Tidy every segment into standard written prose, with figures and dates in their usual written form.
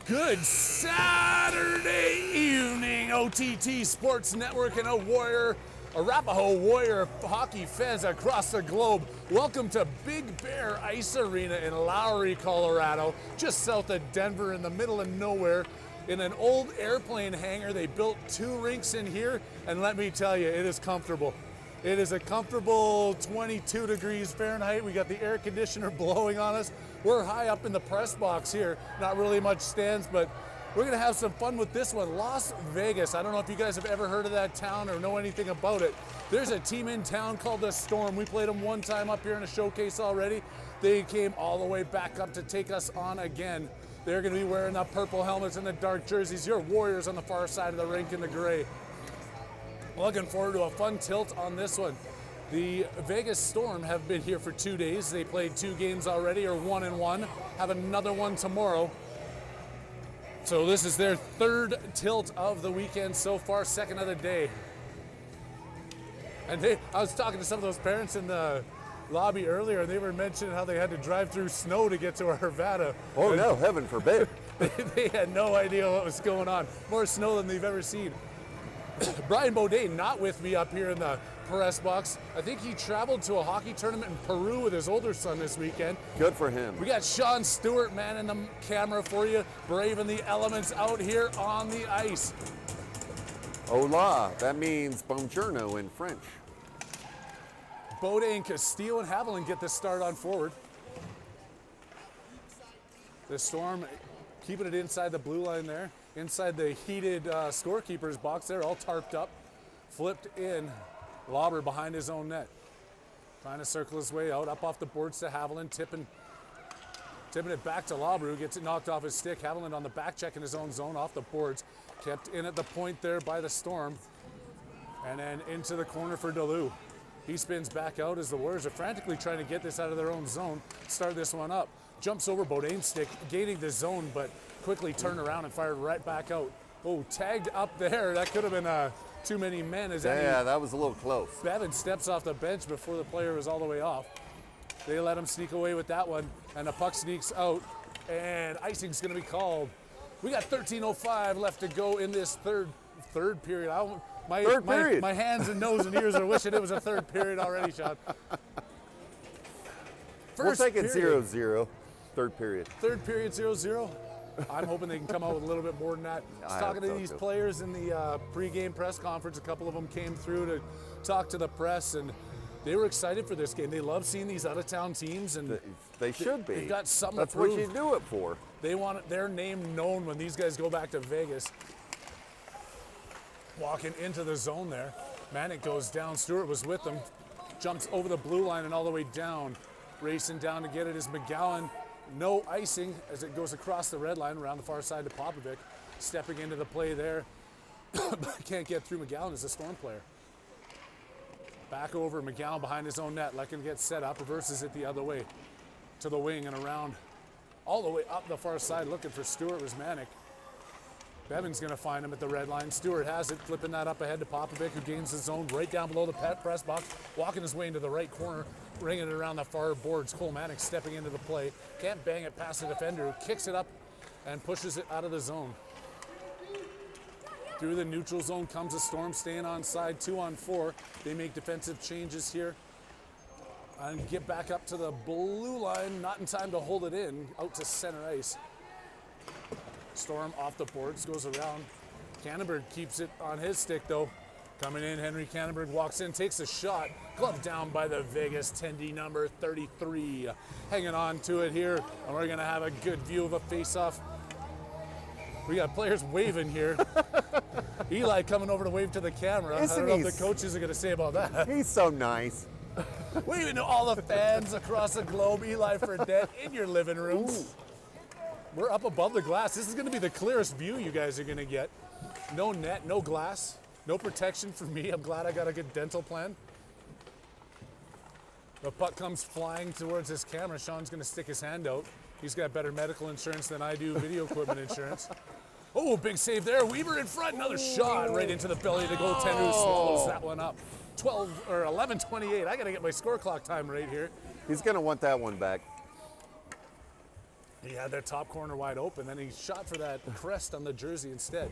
Good Saturday evening, OTT Sports Network and Arapaho Warrior hockey fans across the globe. Welcome to Big Bear Ice Arena in Lowry, Colorado, just south of Denver in the middle of nowhere. In an old airplane hangar, they built 2 rinks in here, and let me tell you, it is comfortable. It is a comfortable 22 degrees Fahrenheit. We got the air conditioner blowing on us. We're high up in the press box here. Not really much stands, but we're gonna have some fun with this one. Las Vegas. I don't know if you guys have ever heard of that town or know anything about it. There's a team in town called the Storm. We played them one time up here in a showcase already. They came all the way back up to take us on again. They're gonna be wearing the purple helmets and the dark jerseys. Your Warriors on the far side of the rink in the gray. Looking forward to a fun tilt on this one. The Vegas Storm have been here for 2 days. They played 2 games already, or 1-1. Have another one tomorrow. So this is their 3rd tilt of the weekend so far, 2nd of the day. And I was talking to some of those parents in the lobby earlier, and they were mentioning how they had to drive through snow to get to Arvada. Oh no, heaven forbid. They had no idea what was going on. More snow than they've ever seen. Brian Bodine not with me up here in the press box. I think he traveled to a hockey tournament in Peru with his older son this weekend. Good for him. We got Sean Stewart manning the camera for you, braving the elements out here on the ice. Hola, that means buongiorno in French. Bodine, Castillo, and Haviland get the start on forward. The Storm keeping it inside the blue line there. Inside the heated scorekeeper's box there, all tarped up. Flipped in. Lauber behind his own net. Trying to circle his way out, up off the boards to Haviland, tipping it back to Lauber, who gets it knocked off his stick. Haviland on the back check in his own zone, off the boards. Kept in at the point there by the Storm. And then into the corner for Delu. He spins back out as the Warriors are frantically trying to get this out of their own zone, start this one up. Jumps over Bodine's stick, gaining the zone, but quickly turned around and fired right back out. Oh, tagged up there. That could have been too many men. Yeah, that was a little close. Bevan steps off the bench before the player was all the way off. They let him sneak away with that one, and the puck sneaks out, and icing's going to be called. We got 13:05 left to go in this third period. My hands and nose and ears are wishing it was a third period already, Sean. We'll take it 0-0, third period. Third period, 0-0. I'm hoping they can come out with a little bit more than that. I was talking to these players in the pre-game press conference. A couple of them came through to talk to the press, and they were excited for this game. They love seeing these out-of-town teams, and they should be. They've got something That's to prove. what you do it for. They want their name known when these guys go back to Vegas. Walking into the zone there. Manick goes down. Stewart was with them. Jumps over the blue line and all the way down. Racing down to get it is McGowan. No icing as it goes across the red line around the far side to Popovic. Stepping into the play there. Can't get through McGowan as a Storm player. Back over McGowan behind his own net. Letting get set up. Reverses it the other way. To the wing and around. All the way up the far side looking for Stewart was Manick. Bevan's going to find him at the red line. Stewart has it, flipping that up ahead to Popovic, who gains the zone right down below the press box, walking his way into the right corner, ringing it around the far boards. Cole Manick stepping into the play. Can't bang it past the defender, who kicks it up and pushes it out of the zone. Through the neutral zone comes the Storm, staying on side, 2-on-4. They make defensive changes here and get back up to the blue line, not in time to hold it in, out to center ice. Storm off the boards, goes around. Cannonberg keeps it on his stick though. Coming in, Henry Cannonberg walks in, takes a shot. Gloved down by the Vegas 10D number 33. Hanging on to it here, and we're gonna have a good view of a face-off. We got players waving here. Eli coming over to wave to the camera. I don't know what the coaches are gonna say about that. He's so nice. Waving to all the fans across the globe. Eli Fredette in your living rooms. Ooh. We're up above the glass. This is going to be the clearest view you guys are going to get. No net, no glass, no protection for me. I'm glad I got a good dental plan. The puck comes flying towards his camera. Sean's going to stick his hand out. He's got better medical insurance than I do, video equipment insurance. Oh, big save there. Weaver in front. Another shot right into the belly of the goaltender, who swallows that one up. 11:28. I got to get my score clock time right here. He's going to want that one back. He had that top corner wide open, then he shot for that crest on the jersey instead.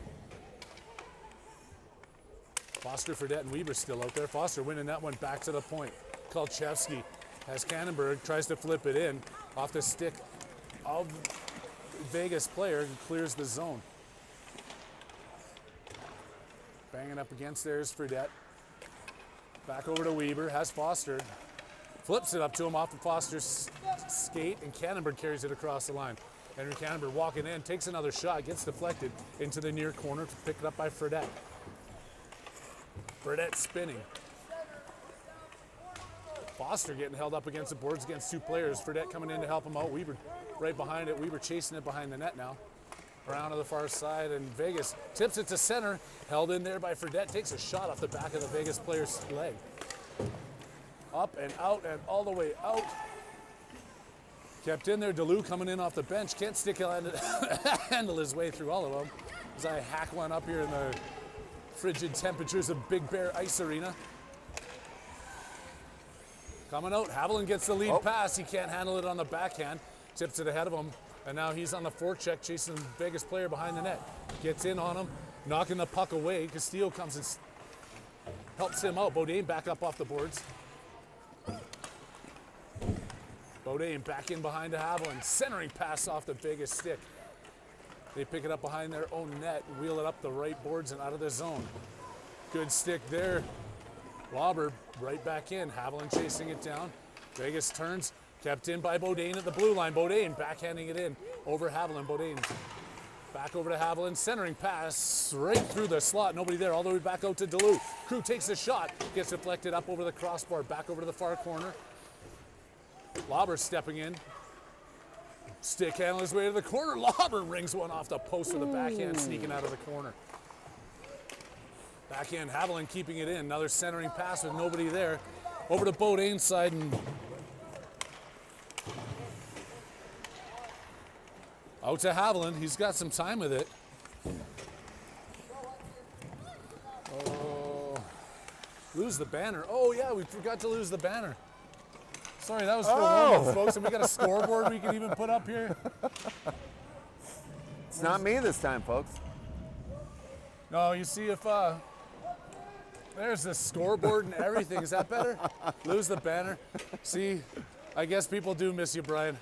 Foster, Fredette, and Weber still out there. Foster winning that one back to the point. Kolchevsky has Cannonberg, tries to flip it in off the stick of Vegas player and clears the zone. Banging up against there is Fredette. Back over to Weber, has Foster. Flips it up to him off the Foster's skate, and Cannonberg carries it across the line. Henry Cannonberg walking in, takes another shot, gets deflected into the near corner, picked up by Fredette. Fredette spinning. Foster getting held up against the boards against two players. Fredette coming in to help him out. Weber right behind it. Weber chasing it behind the net now. Around to the far side, and Vegas tips it to center. Held in there by Fredette. Takes a shot off the back of the Vegas player's leg. Up and out and all the way out. Kept in there. DeLue coming in off the bench. Can't handle his way through all of them. As I hack one up here in the frigid temperatures of Big Bear Ice Arena. Coming out. Haviland gets the lead pass. He can't handle it on the backhand. Tips it ahead of him. And now he's on the forecheck chasing the Vegas player behind the net. Gets in on him. Knocking the puck away. Castillo comes and helps him out. Beaudin back up off the boards. Beaudin back in behind to Haviland. Centering pass off the Vegas stick. They pick it up behind their own net, wheel it up the right boards and out of the zone. Good stick there. Lauber right back in. Haviland chasing it down. Vegas turns. Kept in by Beaudin at the blue line. Beaudin backhanding it in over Haviland. Beaudin back over to Haviland. Centering pass right through the slot. Nobody there. All the way back out to DeLue. Crew takes a shot. Gets deflected up over the crossbar. Back over to the far corner. Lauber stepping in. Stick handling his way to the corner. Lauber rings one off the post with a backhand sneaking out of the corner. Backhand, Haviland keeping it in. Another centering pass with nobody there. Over to Beaudin's side and out to Haviland. He's got some time with it. Oh, lose the banner. Oh yeah, we forgot to lose the banner. Sorry, that was for warm-up, folks. And we got a scoreboard we can even put up here. It's not me this time, folks. No, you see if there's the scoreboard and everything. Is that better? Lose the banner. See, I guess people do miss you, Brian.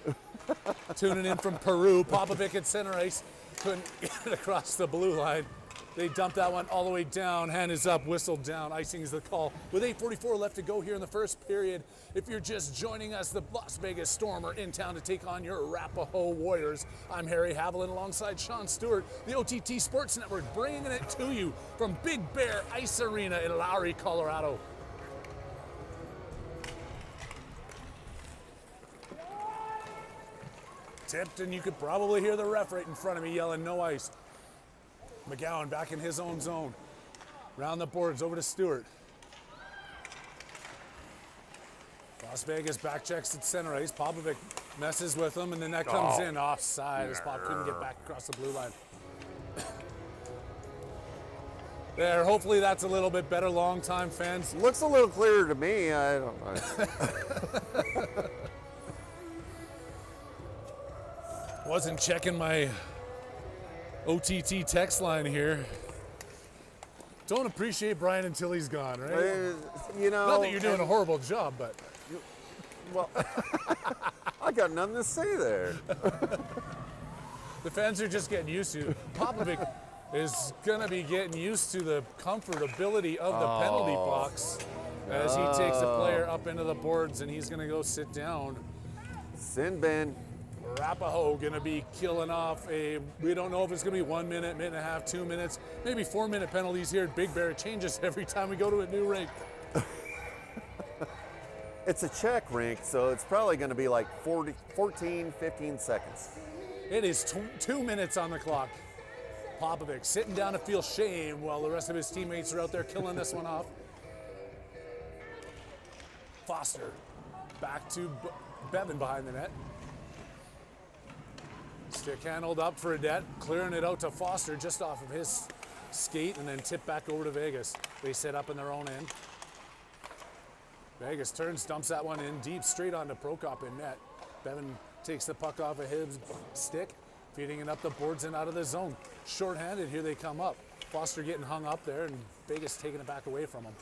Tuning in from Peru. Popovic at center ice. Couldn't get it across the blue line. They dumped that one all the way down. Hand is up, whistle down. Icing is the call. With 8:44 left to go here in the first period. If you're just joining us, the Las Vegas Storm are in town to take on your Arapaho Warriors. I'm Harry Haviland alongside Sean Stewart, the OTT Sports Network, bringing it to you from Big Bear Ice Arena in Lowry, Colorado. Tipped, and you could probably hear the ref right in front of me yelling, "No ice." McGowan back in his own zone. Round the boards over to Stewart. Las Vegas back checks at center ice. Popovic messes with him, and then that comes in offside. His puck couldn't get back across the blue line. There, hopefully that's a little bit better, long-time fans. Looks a little clearer to me. I don't know. Wasn't checking my OTT text line here. Don't appreciate Brian until he's gone, right? You know, not that you're doing a horrible job, but well, I got nothing to say there. The fans are just getting used to it. Popovic is gonna be getting used to the comfortability of the penalty box as he takes the player up into the boards, and he's gonna go sit down. Sin bin. Arapaho gonna be killing off we don't know if it's gonna be 1 minute, minute and a half, 2 minutes, maybe 4-minute penalties here at Big Bear. It changes every time we go to a new rink. It's a check rink, so it's probably gonna be like 14, 15 seconds. It is 2 minutes on the clock. Popovic sitting down to feel shame while the rest of his teammates are out there killing this one off. Foster back to Bevan behind the net. Stick handled up for Fredette, clearing it out to Foster just off of his skate, and then tip back over to Vegas. They set up in their own end. Vegas turns, dumps that one in deep, straight onto Prokop in net. Bevan takes the puck off of his stick, feeding it up the boards and out of the zone. Short-handed, here they come up. Foster getting hung up there, and Vegas taking it back away from him.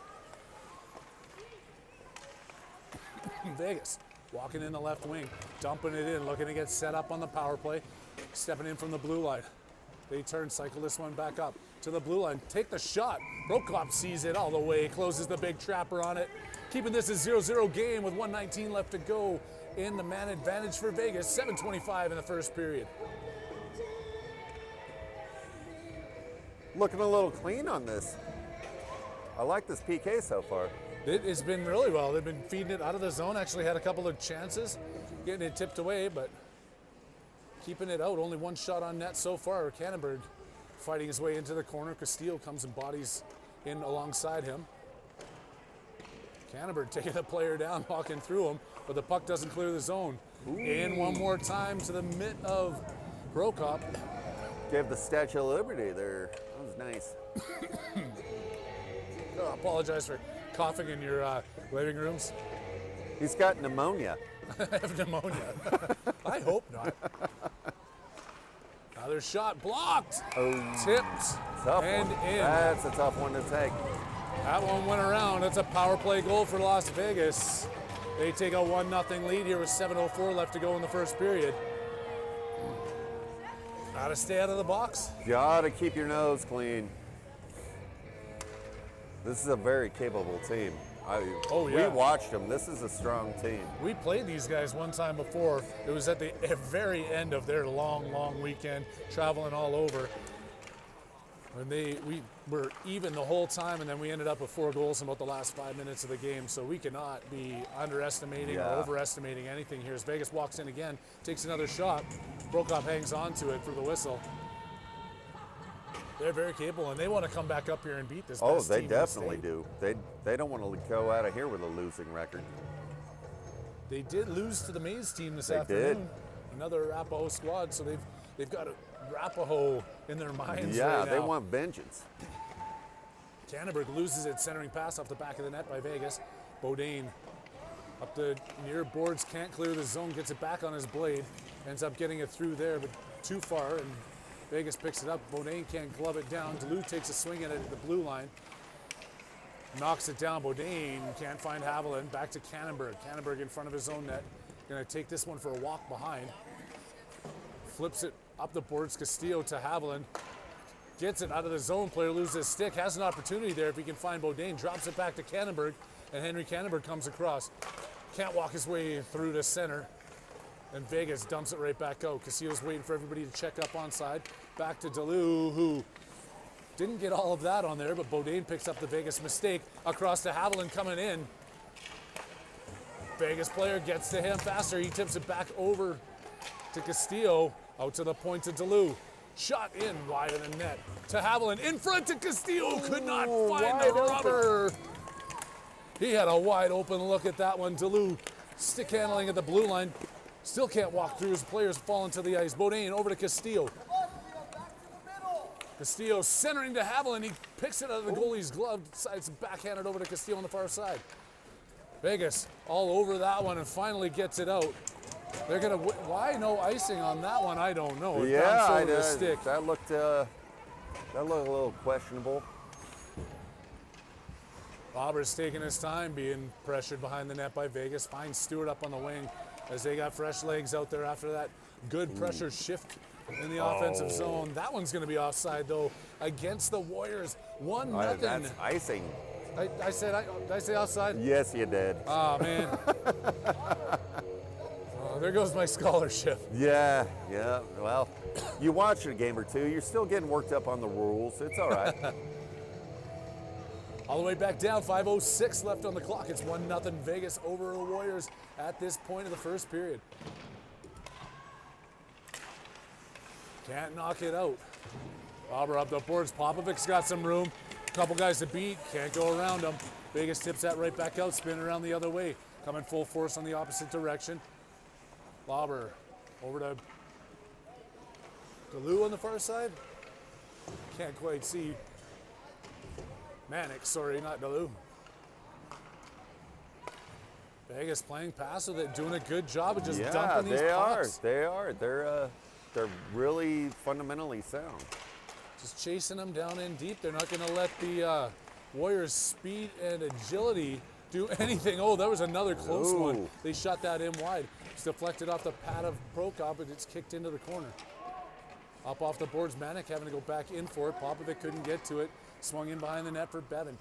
Vegas walking in the left wing, dumping it in, looking to get set up on the power play, stepping in from the blue line. They turn, cycle this one back up to the blue line, take the shot. Prokop sees it all the way, closes the big trapper on it, keeping this a 0-0 game with 1:19 left to go in the man advantage for Vegas, 7:25 in the first period. Looking a little clean on this. I like this PK so far. It has been really well. They've been feeding it out of the zone. Actually had a couple of chances, getting it tipped away, but keeping it out. Only one shot on net so far. Cannonberg fighting his way into the corner. Castillo comes and bodies in alongside him. Cannonberg taking the player down, walking through him, but the puck doesn't clear the zone. Ooh. In one more time to the mitt of Prokop. Gave the Statue of Liberty there. That was nice. I apologize for coughing in your living rooms. He's got pneumonia. I have pneumonia. I hope not. Another shot blocked. Oh, tipped tough and one. in. That's a tough one to take. That one went around. That's a power play goal for Las Vegas. They take a 1-0 lead here with 7:04 left to go in the first period. Gotta stay out of the box. Gotta keep your nose clean. This is a very capable team. We watched them. This is a strong team. We played these guys one time before. It was at the very end of their long weekend, traveling all over. And we were even the whole time, and then we ended up with 4 goals in about the last 5 minutes of the game. So we cannot be underestimating or overestimating anything here. As Vegas walks in again, takes another shot. Prokop hangs on to it for the whistle. They're very capable, and they want to come back up here and beat this. Oh, they definitely do. They don't want to go out of here with a losing record. They did lose to the Mays team this afternoon. They did. Another Arapaho squad, so they've got Arapaho in their minds right now. Yeah, they want vengeance. Cannonberg loses it, centering pass off the back of the net by Vegas. Bodine up the near boards, can't clear the zone, gets it back on his blade, ends up getting it through there, but too far, and Vegas picks it up. Bodine can't glove it down. Duluth takes a swing at it at the blue line. Knocks it down. Bodine can't find Haviland. Back to Cannonberg. Cannonberg in front of his own net. Gonna take this one for a walk behind. Flips it up the boards. Castillo to Haviland. Gets it out of the zone. Player loses his stick. Has an opportunity there if he can find Bodine. Drops it back to Cannonberg. And Henry Cannonberg comes across. Can't walk his way through to center. And Vegas dumps it right back out. Castillo's waiting for everybody to check up onside. Back to Delu, who didn't get all of that on there, but Bodine picks up the Vegas mistake. Across to Haviland coming in. Vegas player gets to him faster. He tips it back over to Castillo. Out to the point to Delu. Shot in wide of the net. To Haviland. In front to Castillo. Could not find the rubber. He had a wide open look at that one. Delu stick handling at the blue line. Still can't walk through. His players falling to the ice. Bodine over to Castillo. Castillo centering to Haviland. He picks it out of the goalie's glove. Decides to backhand it over to Castillo on the far side. Vegas all over that one and finally gets it out. They're gonna. Why no icing on that one? I don't know. Yeah, that looked a little questionable. Auber's taking his time, being pressured behind the net by Vegas. Finds Stewart up on the wing as they got fresh legs out there after that good pressure shift in the offensive zone. That one's going to be offside though against the Warriors. 1-0. That's icing. Did I say offside? Yes, you did. Oh man. There goes my scholarship. Yeah. Well, you watch a game or two. You're still getting worked up on the rules. It's all right. All the way back down, 5:06 left on the clock. It's 1-0 Vegas over the Warriors at this point of the first period. Can't knock it out. Auber up the boards. Popovic's got some room. Couple guys to beat. Can't go around him. Vegas tips that right back out. Spin around the other way. Coming full force on the opposite direction. Auber over to Delu on the far side. Can't quite see. Mannix, sorry, not Delu. Vegas playing pass with it, doing a good job of just Yeah, dumping these pucks. they are. They're really fundamentally sound. Just chasing them down in deep. They're not going to let the Warriors' speed and agility do anything. Oh, that was another close one. They shot that in wide. It's deflected off the pad of Prokop, but it's kicked into the corner. Up off the boards, Manek having to go back in for it. Popovic couldn't get to it. Swung in behind the net for Bevan.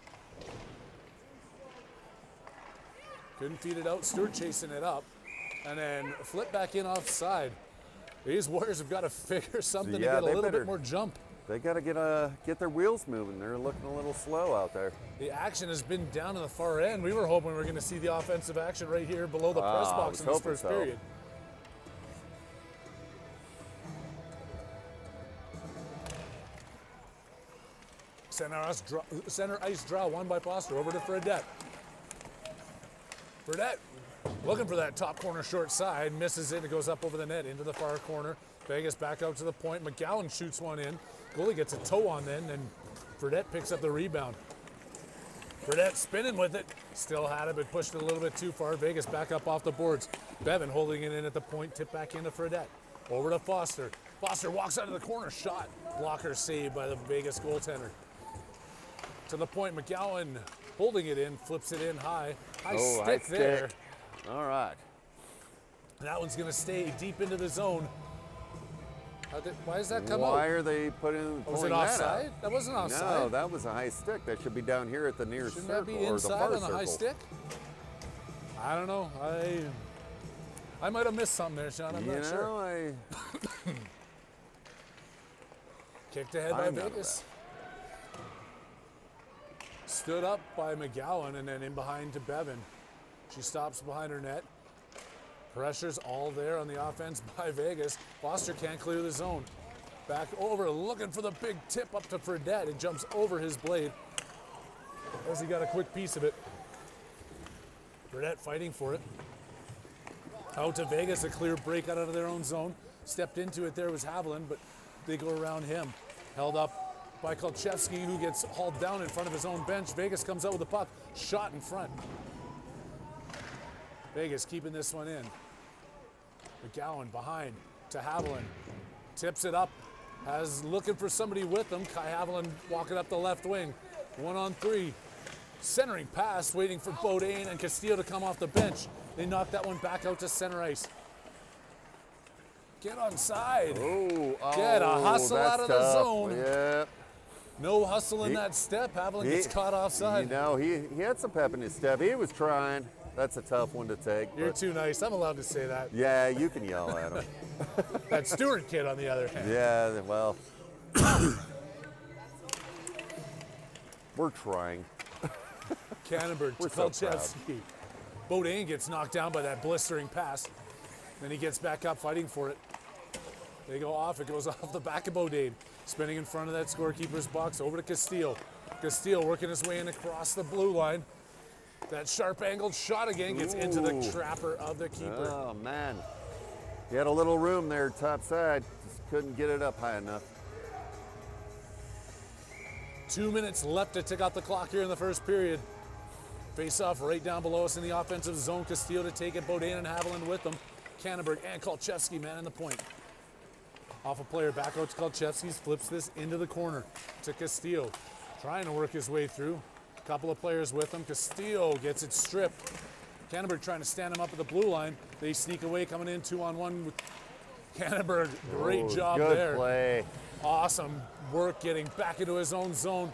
Couldn't feed it out. Stewart chasing it up. And then flip back in offside. These Warriors have got to figure something to get a little bit more jump. They got to get their wheels moving. They're looking a little slow out there. The action has been down to the far end. We were hoping we were going to see the offensive action right here below the press box in this first period. Center ice draw won by Foster. Over to Fredette. Fredette looking for that top corner short side. Misses it. It goes up over the net into the far corner. Vegas back out to the point. McGowan shoots one in. Goalie gets a toe on then, and Fredette picks up the rebound. Fredette spinning with it. Still had it, but pushed it a little bit too far. Vegas back up off the boards. Bevan holding it in at the point. Tip back into Fredette. Over to Foster. Foster walks out of the corner. Shot. Blocker saved by the Vegas goaltender. To the point. McGowan holding it in. Flips it in high. High stick there. All right. That one's going to stay deep into the zone. Why does that come out? Why are they pulling Was it that offside? out? That wasn't offside. No, that was a high stick. That should be down here at the near Shouldn't circle that be or the inside far on the high circle. stick? I don't know. I might have missed something there, Sean. I'm not sure. Kicked ahead by Vegas. Stood up by McGowan and then in behind to Bevan. She stops behind her net. Pressure's all there on the offense by Vegas. Foster can't clear the zone. Back over, looking for the big tip up to Fredette. It jumps over his blade as he got a quick piece of it. Fredette fighting for it. Out to Vegas, a clear break out of their own zone. Stepped into it there was Haviland, but they go around him. Held up by Kolchevsky, who gets hauled down in front of his own bench. Vegas comes out with the puck. Shot in front. Vegas keeping this one in. McGowan behind to Haviland. Tips it up. Looking for somebody with him. Kai Haviland walking up the left wing. 1-on-3. Centering pass, waiting for Bodine and Castillo to come off the bench. They knock that one back out to center ice. Get on side. Get a hustle out of the zone. Yeah. No hustle in that step. Haviland gets caught offside. You know, he had some pep in his step. He was trying. That's a tough one to take. You're too nice. I'm allowed to say that. Yeah, you can yell at him. That Stewart kid, on the other hand. Yeah, well, we're trying. Cannonberg to Kolchevsky. Bodine gets knocked down by that blistering pass. Then he gets back up fighting for it. They go off. It goes off the back of Bodine. Spinning in front of that scorekeeper's box. Over to Castillo. Castillo working his way in across the blue line. That sharp angled shot again gets into the trapper of the keeper. Oh, man. He had a little room there top side. Just couldn't get it up high enough. 2 minutes left to tick off the clock here in the first period. Face off right down below us in the offensive zone. Castillo to take it. Bodine and Haviland with them. Cannonberg and Kolchevsky man in the point. Off a player back out to Kolchevsky. Flips this into the corner to Castillo. Trying to work his way through. Couple of players with him. Castillo gets it stripped. Cannonberg trying to stand him up at the blue line. They sneak away, coming in 2-on-1 with Cannonberg. Great job there. Good play. Awesome work getting back into his own zone.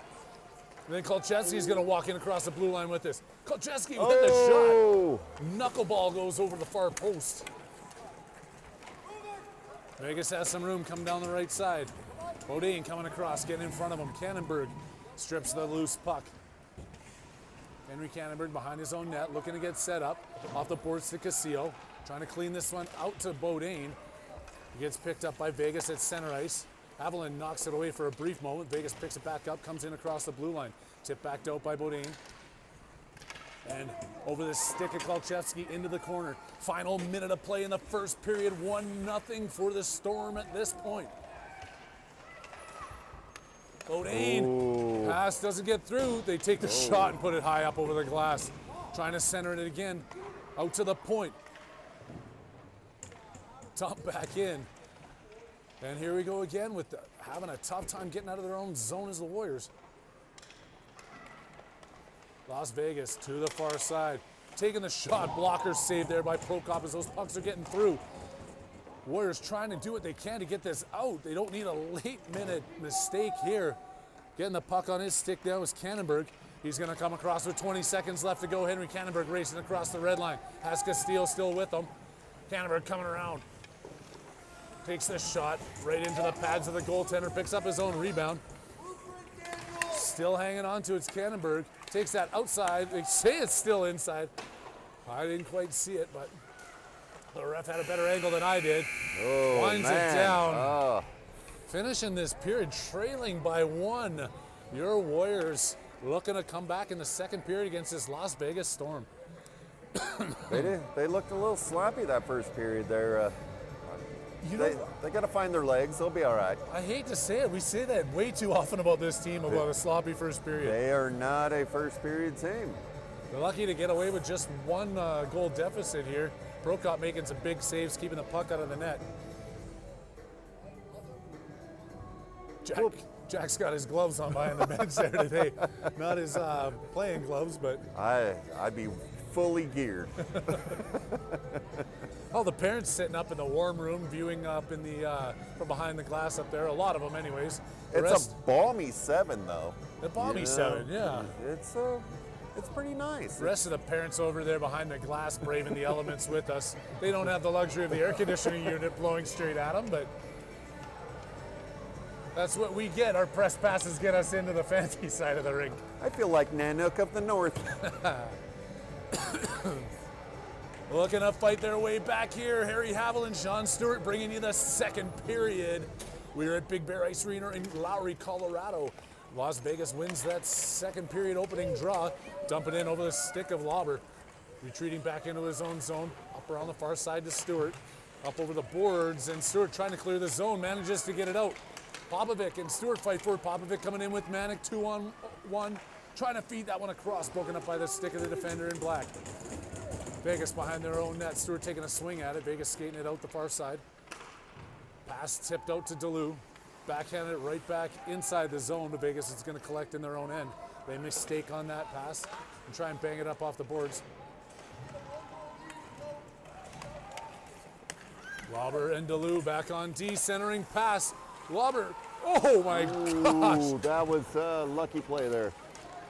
And then Kolchevsky's going to walk in across the blue line with this. Kolchevsky with the shot. Knuckleball goes over the far post. Vegas has some room coming down the right side. Bodine coming across, getting in front of him. Cannonberg strips the loose puck. Henry Cannonberg behind his own net, looking to get set up. Off the boards to Castillo, trying to clean this one out to Bodine. He gets picked up by Vegas at center ice. Haviland knocks it away for a brief moment. Vegas picks it back up, comes in across the blue line. Tip backed out by Bodine. And over the stick of Kolchevsky into the corner. Final minute of play in the first period. 1-0 for the Storm at this point. Bodine, pass doesn't get through. They take the shot and put it high up over the glass. Trying to center it again. Out to the point. Dump back in. And here we go again with having a tough time getting out of their own zone as the Warriors. Las Vegas to the far side. Taking the shot. Blocker saved there by Prokop as those pucks are getting through. Warriors trying to do what they can to get this out. They don't need a late-minute mistake here. Getting the puck on his stick now is Cannonberg. He's going to come across with 20 seconds left to go. Henry Cannonberg racing across the red line. Has Castillo still with him. Cannonberg coming around. Takes the shot right into the pads of the goaltender. Picks up his own rebound. Still hanging on to it. It's Cannonberg. Takes that outside. They say it's still inside. I didn't quite see it, but the ref had a better angle than I did. Oh, Winds man. it down. Oh. Finishing this period trailing by 1. Your Warriors looking to come back in the second period against this Las Vegas Storm. They looked a little sloppy that first period there. You know, They got to find their legs. They'll be all right. I hate to say it, we say that way too often about this team, about a sloppy first period. They are not a first period team. They're lucky to get away with just 1 goal deficit here. Prokop making some big saves, keeping the puck out of the net. Jack's got his gloves on behind the bench there today. Not his playing gloves, but... I'd be fully geared. Oh, the parents sitting up in the warm room, viewing up in the from behind the glass up there. A lot of them, anyways. It's a balmy 7, though. A balmy 7, yeah. It's pretty nice. The rest of the parents over there behind the glass, braving the elements with us. They don't have the luxury of the air conditioning unit blowing straight at them, but that's what we get. Our press passes get us into the fancy side of the rink. I feel like Nanook of the North. Looking to fight their way back here. Harry Havel and Sean Stewart bringing you the second period. We're at Big Bear Ice Arena in Lowry, Colorado. Las Vegas wins that second period opening draw, dumping in over the stick of Lauber. Retreating back into his own zone, up around the far side to Stewart. Up over the boards, and Stewart trying to clear the zone, manages to get it out. Popovic and Stewart fight for it. Popovic coming in with Manic, 2-on-1. Trying to feed that one across, broken up by the stick of the defender in black. Vegas behind their own net. Stewart taking a swing at it. Vegas skating it out the far side. Pass tipped out to Delu. Backhanded it right back inside the zone to Vegas. It's going to collect in their own end. They mistake on that pass and try and bang it up off the boards. Lauber and Delu back on D, centering pass. Lauber, oh my gosh. Ooh, that was a lucky play there.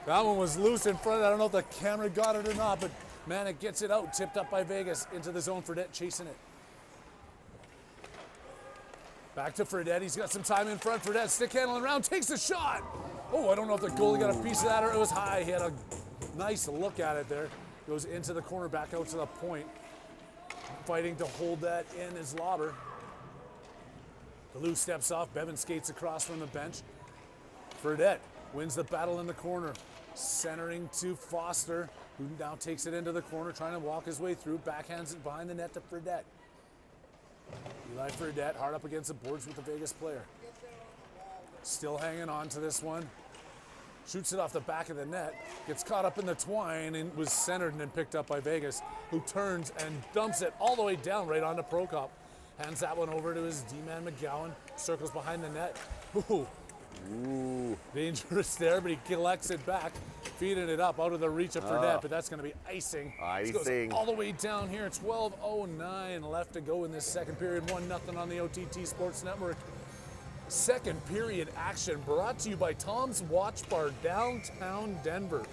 That one was loose in front. I don't know if the camera got it or not, but man, it gets it out, tipped up by Vegas into the zone. Fredette chasing it. Back to Fredette. He's got some time in front. Fredette stick handling around, takes the shot. Oh, I don't know if the goalie got a piece of that or it was high. He had a nice look at it there. Goes into the corner, back out to the point. Fighting to hold that in is Lauber. Delu steps off. Bevan skates across from the bench. Fredette wins the battle in the corner. Centering to Foster, who now takes it into the corner, trying to walk his way through. Backhands it behind the net to Fredette. Eli Fredette hard up against the boards with the Vegas player. Still hanging on to this one. Shoots it off the back of the net. Gets caught up in the twine and was centered and then picked up by Vegas, who turns and dumps it all the way down right onto Prokop. Hands that one over to his D-man McGowan. Circles behind the net. Ooh. Dangerous there, but he collects it back, feeding it up out of the reach of Fredette, but that's going to be icing. This goes all the way down here. 12:09 left to go in this second period. 1-0 on the OTT Sports Network. Second period action brought to you by Tom's Watch Bar, downtown Denver.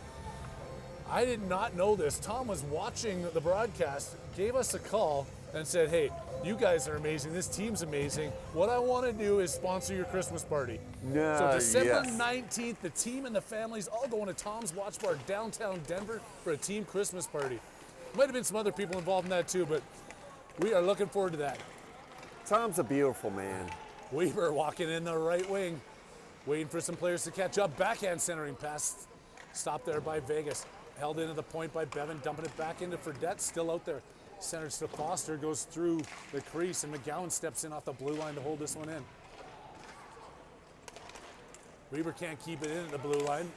I did not know this. Tom was watching the broadcast, gave us a call, and said, hey, you guys are amazing. This team's amazing. What I want to do is sponsor your Christmas party. So December 19th, the team and the families all going to Tom's Watch Bar, downtown Denver for a team Christmas party. Might have been some other people involved in that too, but we are looking forward to that. Tom's a beautiful man. Weaver walking in the right wing, waiting for some players to catch up. Backhand centering pass, stopped there by Vegas. Held into the point by Bevan, dumping it back into Fredette, still out there. Centers to Foster, goes through the crease, and McGowan steps in off the blue line to hold this one in. Weaver can't keep it in at the blue line,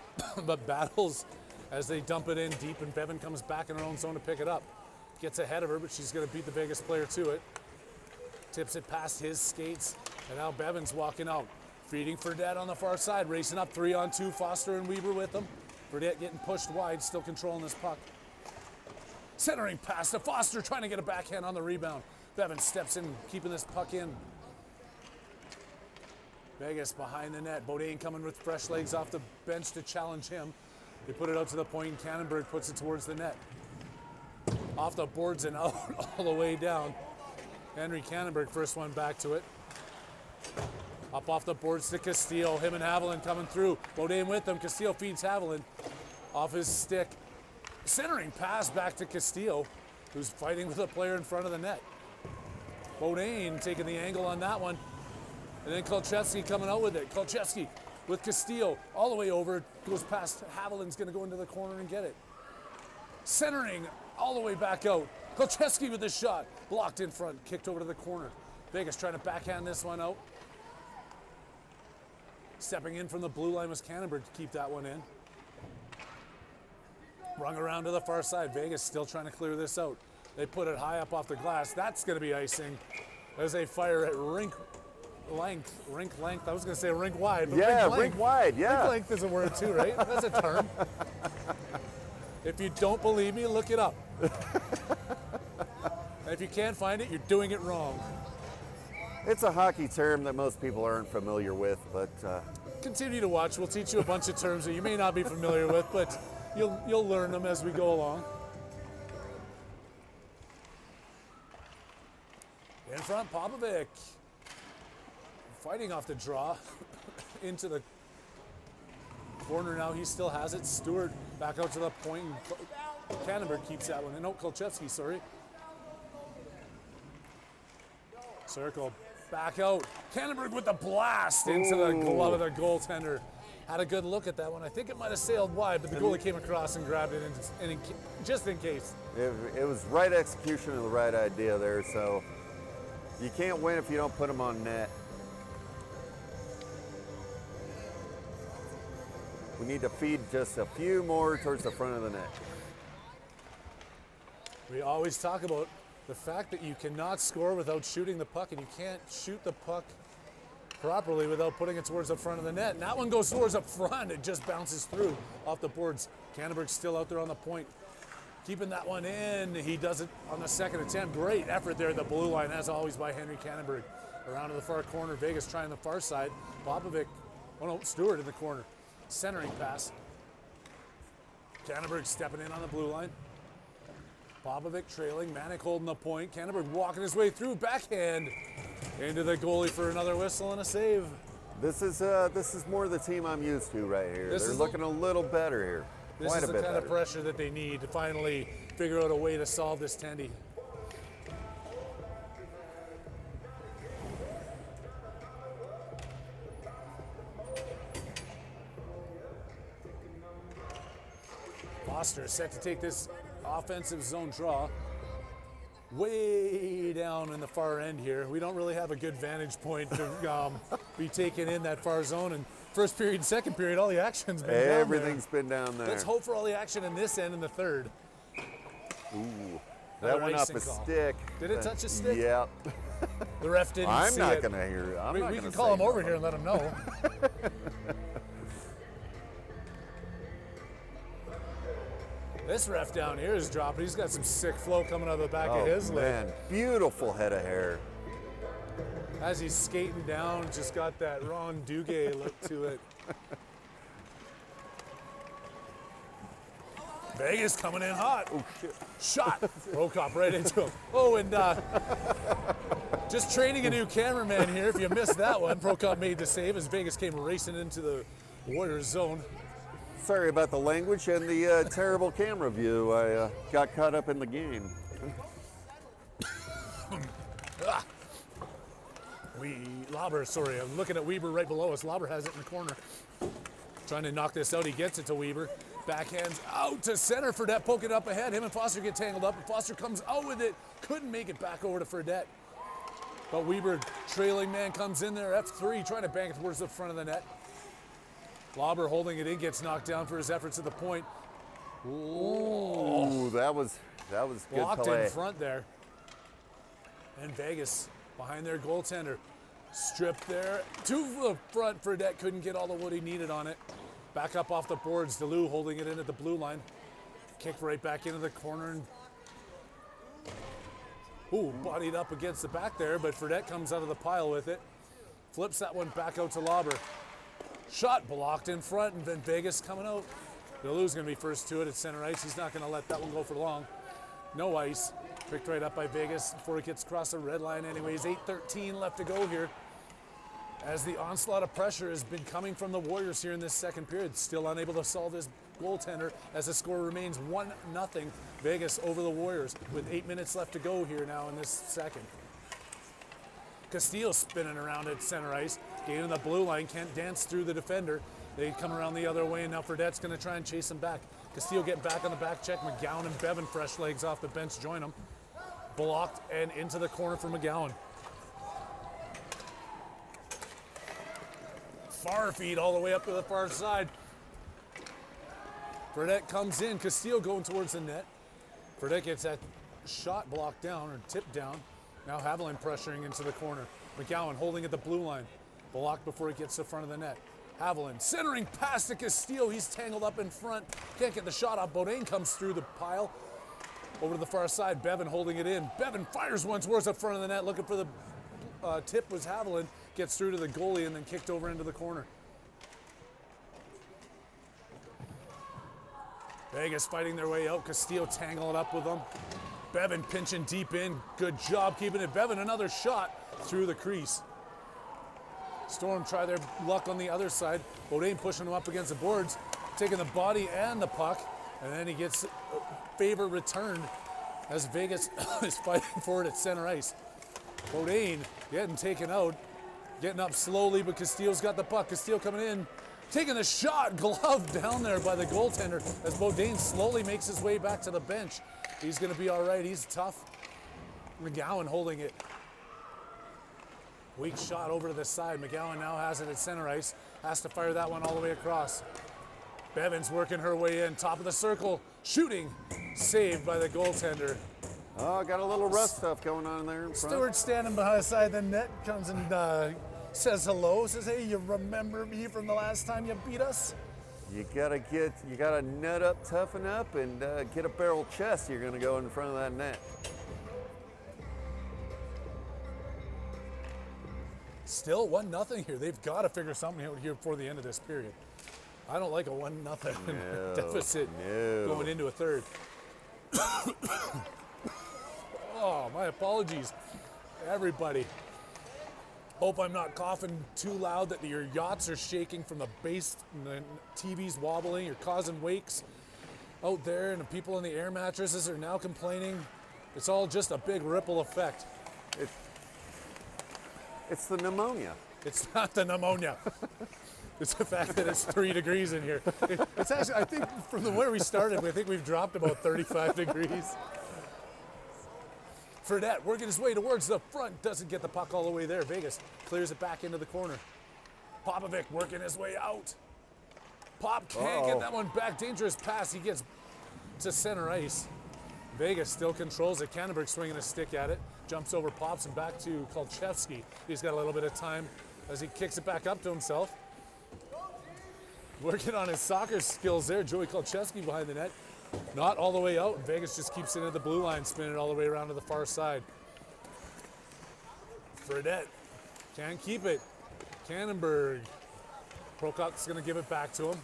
but battles as they dump it in deep, and Bevan comes back in her own zone to pick it up. gets ahead of her, but she's going to beat the Vegas player to it. Tips it past his skates, and now Bevan's walking out. Feeding Fredette on the far side, racing up 3-on-2, Foster and Weber with them. Fredette getting pushed wide, still controlling this puck. Centering pass to Foster, trying to get a backhand on the rebound. Bevan steps in, keeping this puck in. Vegas behind the net. Bodine coming with fresh legs off the bench to challenge him. They put it out to the point, and Cannonberg puts it towards the net. Off the boards and out all the way down. Henry Cannonberg, first one back to it. Up off the boards to Castillo. Him and Haviland coming through. Bodine with them. Castillo feeds Haviland off his stick. Centering pass back to Castillo, who's fighting with a player in front of the net. Bodine taking the angle on that one. And then Kolchevsky coming out with it. Kolchevsky with Castillo all the way over. Goes past Haviland's going to go into the corner and get it. Centering all the way back out. Kolchevsky with the shot. Blocked in front. Kicked over to the corner. Vegas trying to backhand this one out. Stepping in from the blue line was Cannonberg to keep that one in. Rung around to the far side. Vegas still trying to clear this out. They put it high up off the glass. That's going to be icing as they fire at rink length. I was going to say rink wide, but yeah, rink wide, yeah. Rink length is a word too, right? That's a term. If you don't believe me, look it up. And if you can't find it, you're doing it wrong. It's a hockey term that most people aren't familiar with, but continue to watch. We'll teach you a bunch of terms that you may not be familiar with, but you'll learn them as we go along. In front, Popovic. Fighting off the draw into the corner now. He still has it. Stewart back out to the point. Cannonberg keeps that one. And no, Kolchevsky, sorry. Circle. Back out. Cannonberg with the blast into the glove of the goaltender. Had a good look at that one. I think it might have sailed wide, but the goalie came across and grabbed it just in case. It was right execution and the right idea there, so you can't win if you don't put them on net. We need to feed just a few more towards the front of the net. We always talk about the fact that you cannot score without shooting the puck, and you can't shoot the puck properly without putting it towards the front of the net. And that one goes towards the front. It just bounces through off the boards. Cannonberg's still out there on the point. Keeping that one in. He does it on the second attempt. Great effort there at the blue line, as always, by Henry Cannonberg. Around to the far corner. Vegas trying the far side. Popovic, oh no, Stewart in the corner. Centering pass. Cannonberg stepping in on the blue line. Popovic trailing, Manic holding the point. Cannonberg walking his way through, backhand into the goalie for another whistle and a save. This is more the team I'm used to right here. They're looking a little better here. This is the kind of pressure that they need to finally figure out a way to solve this tendy. Foster set to take this offensive zone draw way down in the far end here. We don't really have a good vantage point to be taken in that far zone. And first period, second period, all the action's been down there. Everything's been down there. Let's hope for all the action in this end in the third. Ooh, that went up a stick. Did it touch a stick? Yep. The ref didn't see it. I'm not going to hear it. We can call him over here and let him know. This ref down here is dropping. He's got some sick flow coming out of the back of his leg. Man, beautiful head of hair. As he's skating down, just got that Ron Duguay look to it. Vegas coming in hot. Oh, shit. Shot. Prokop right into him. Oh, and just training a new cameraman here. If you missed that one, Prokop made the save as Vegas came racing into the Warriors zone. Sorry about the language and the terrible camera view. I got caught up in the game. Sorry, I'm looking at Weber right below us. Lauber has it in the corner. Trying to knock this out. He gets it to Weber. Backhands out to center. Fredette poking up ahead. Him and Foster get tangled up. And Foster comes out with it. Couldn't make it back over to Fredette. But Weber, trailing man, comes in there. F3 trying to bank it towards the front of the net. Lauber holding it in, gets knocked down for his efforts at the point. Ooh, that was good Blocked play. in front there. And Vegas behind their goaltender. Stripped there. To the front. Fredette couldn't get all the wood he needed on it. Back up off the boards. DeLue holding it in at the blue line. Kicked right back into the corner. And ooh, bodied up against the back there, but Fredette comes out of the pile with it. Flips that one back out to Lauber. Shot blocked in front, and then Vegas coming out. DeLue's going to be first to it at center ice. He's not going to let that one go for long. No ice. Picked right up by Vegas before it gets across the red line anyways. 8:13 left to go here. As the onslaught of pressure has been coming from the Warriors here in this second period. Still unable to solve this goaltender as the score remains 1-0. Vegas over the Warriors with 8 minutes left to go here now in this second. Castillo spinning around at center ice. Gaining the blue line. Can't dance through the defender. They come around the other way, and now Fredette's going to try and chase him back. Castillo getting back on the back check. McGowan and Bevan, fresh legs off the bench, join him. Blocked and into the corner for McGowan. Far feed all the way up to the far side. Fredette comes in. Castillo going towards the net. Fredette gets that shot blocked down or tipped down. Now Haviland pressuring into the corner. McGowan holding at the blue line. Blocked before it gets to the front of the net. Haviland centering past to Castillo. He's tangled up in front. Can't get the shot off. Bodine comes through the pile. Over to the far side. Bevan holding it in. Bevan fires one towards the front of the net. Looking for the tip was Haviland. Gets through to the goalie and then kicked over into the corner. Vegas fighting their way out. Castillo tangling up with them. Bevan pinching deep in. Good job keeping it. Bevan another shot through the crease. Storm try their luck on the other side. Bodine pushing him up against the boards. Taking the body and the puck. And then he gets favor returned as Vegas is fighting for it at center ice. Bodine getting taken out. Getting up slowly, but Castillo's got the puck. Castillo coming in. Taking the shot, glove down there by the goaltender as Bodine slowly makes his way back to the bench. He's going to be all right. He's tough. McGowan holding it. Weak shot over to the side. McGowan now has it at center ice. Has to fire that one all the way across. Bevan's working her way in. Top of the circle. Shooting. Saved by the goaltender. Oh, got a little rust stuff going on there in front. Stewart standing beside the net comes and says hello. Says, hey, you remember me from the last time you beat us? You gotta nut up, toughen up, and get a barrel chest. You're gonna go in front of that net. Still 1-0 here. They've got to figure something out here before the end of this period. I don't like a 1-0 deficit going into a third. Oh, my apologies, everybody. Hope I'm not coughing too loud that your yachts are shaking from the base and the TV's wobbling. You're causing wakes out there, and the people in the air mattresses are now complaining. It's all just a big ripple effect. It's the pneumonia. It's not the pneumonia. It's the fact that it's 3 degrees in here. It's actually, I think from where we started, I think we've dropped about 35 degrees. Fredette working his way towards the front, doesn't get the puck all the way there. Vegas clears it back into the corner. Popovic working his way out. Pop can't get that one back. Dangerous pass. He gets to center ice. Vegas still controls it. Kannenberg swinging a stick at it. Jumps over, pops, and back to Kolchevsky. He's got a little bit of time as he kicks it back up to himself. Working on his soccer skills there. Joey Kolchevsky behind the net. Not all the way out. Vegas just keeps it at the blue line, spinning all the way around to the far side. Fredette can't keep it. Kannenberg. Prokop's going to give it back to him.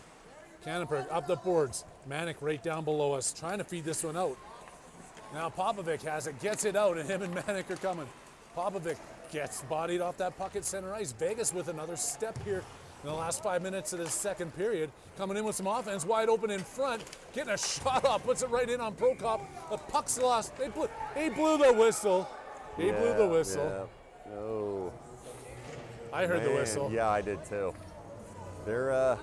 Kannenberg up the boards. Manic right down below us, trying to feed this one out. Now Popovic has it, gets it out, and him and Manic are coming. Popovic gets bodied off that puck at center ice. Vegas with another step here in the last 5 minutes of this second period. Coming in with some offense, wide open in front. Getting a shot off, puts it right in on Prokop. The puck's lost. He blew the whistle. He blew the whistle. Yeah. Oh. I heard the whistle. Yeah, I did too. They're,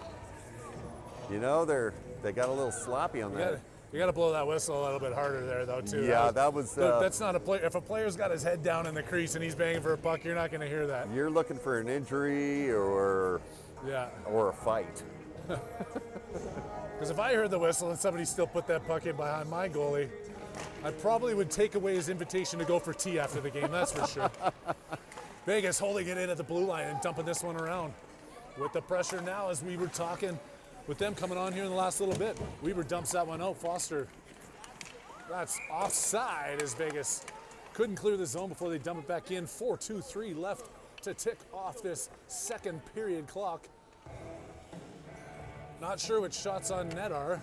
they got a little sloppy on that. You got to blow that whistle a little bit harder there, though, too. Yeah, that was. That's not a play. If a player's got his head down in the crease and he's banging for a puck, you're not going to hear that. You're looking for an injury or a fight. Because if I heard the whistle and somebody still put that puck in behind my goalie, I probably would take away his invitation to go for tea after the game, that's for sure. Vegas holding it in at the blue line and dumping this one around. With the pressure now, as we were talking with them coming on here in the last little bit. Weber dumps that one out. Foster, that's offside as Vegas couldn't clear the zone before they dump it back in. 4:23 left to tick off this second period clock. Not sure what shots on net are.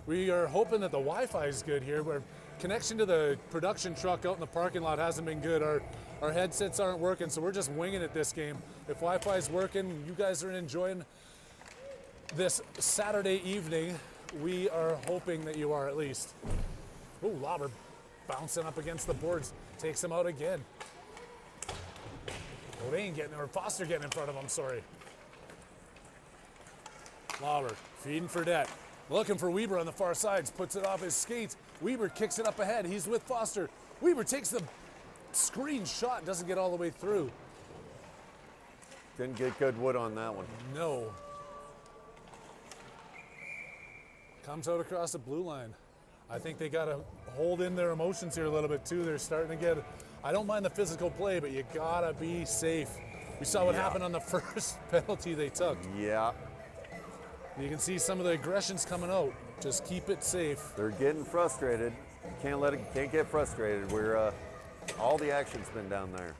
We are hoping that the Wi-Fi is good here. Where connection to the production truck out in the parking lot hasn't been good. Our headsets aren't working, so we're just winging it this game. If Wi-Fi is working, you guys are enjoying this Saturday evening. We are hoping that you are at least. Oh, Lauber bouncing up against the boards, takes him out again. Lane getting, or Foster getting in front of him, sorry. Lauber feeding Fredette. Looking for Weber on the far sides, puts it off his skates. Weber kicks it up ahead, he's with Foster. Weber takes the screen shot, doesn't get all the way through. Didn't get good wood on that one. No. Comes out across the blue line. I think they got to hold in their emotions here a little bit too. They're starting to get, I don't mind the physical play, but you gotta be safe. We saw what happened on the first penalty they took. Yeah. You can see some of the aggressions coming out. Just keep it safe. They're getting frustrated. Can't get frustrated. We're all the action's been down there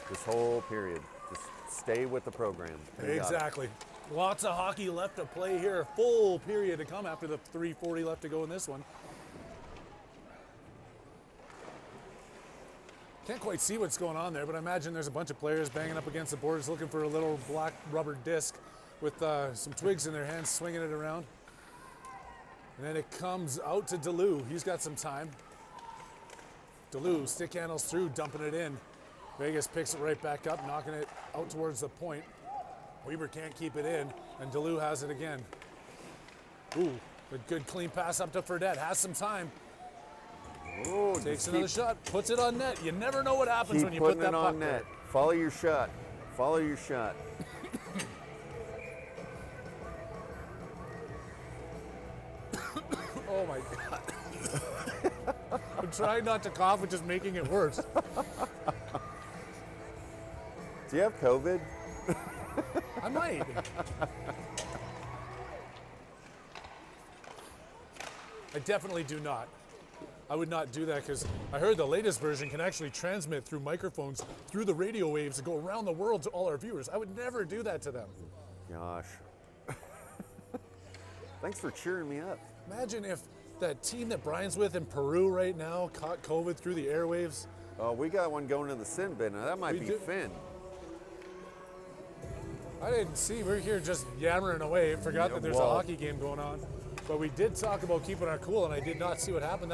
this whole period. Just stay with the program. Exactly. Lots of hockey left to play here. Full period to come after the 3:40 left to go in this one. Can't quite see what's going on there, but I imagine there's a bunch of players banging up against the boards looking for a little black rubber disc with some twigs in their hands, swinging it around. And then it comes out to DeLue. He's got some time. DeLue stick handles through, dumping it in. Vegas picks it right back up, knocking it out towards the point. Weber can't keep it in, and DeLue has it again. Ooh, a good clean pass up to Fredette. Has some time. Ooh, takes another shot, puts it on net. You never know what happens when you put that puck on net. there. Follow your shot. Follow your shot. Oh my God. I'm trying not to cough, which is making it worse. Do you have COVID? I might. I definitely do not. I would not do that because I heard the latest version can actually transmit through microphones through the radio waves to go around the world to all our viewers. I would never do that to them. Gosh. Thanks for cheering me up. Imagine if that team that Brian's with in Peru right now caught COVID through the airwaves. Oh, we got one going to the sin bin. Now, that might be Finn. I didn't see. We're here just yammering away. Forgot that there's a hockey game going on. But we did talk about keeping our cool, and I did not see what happened.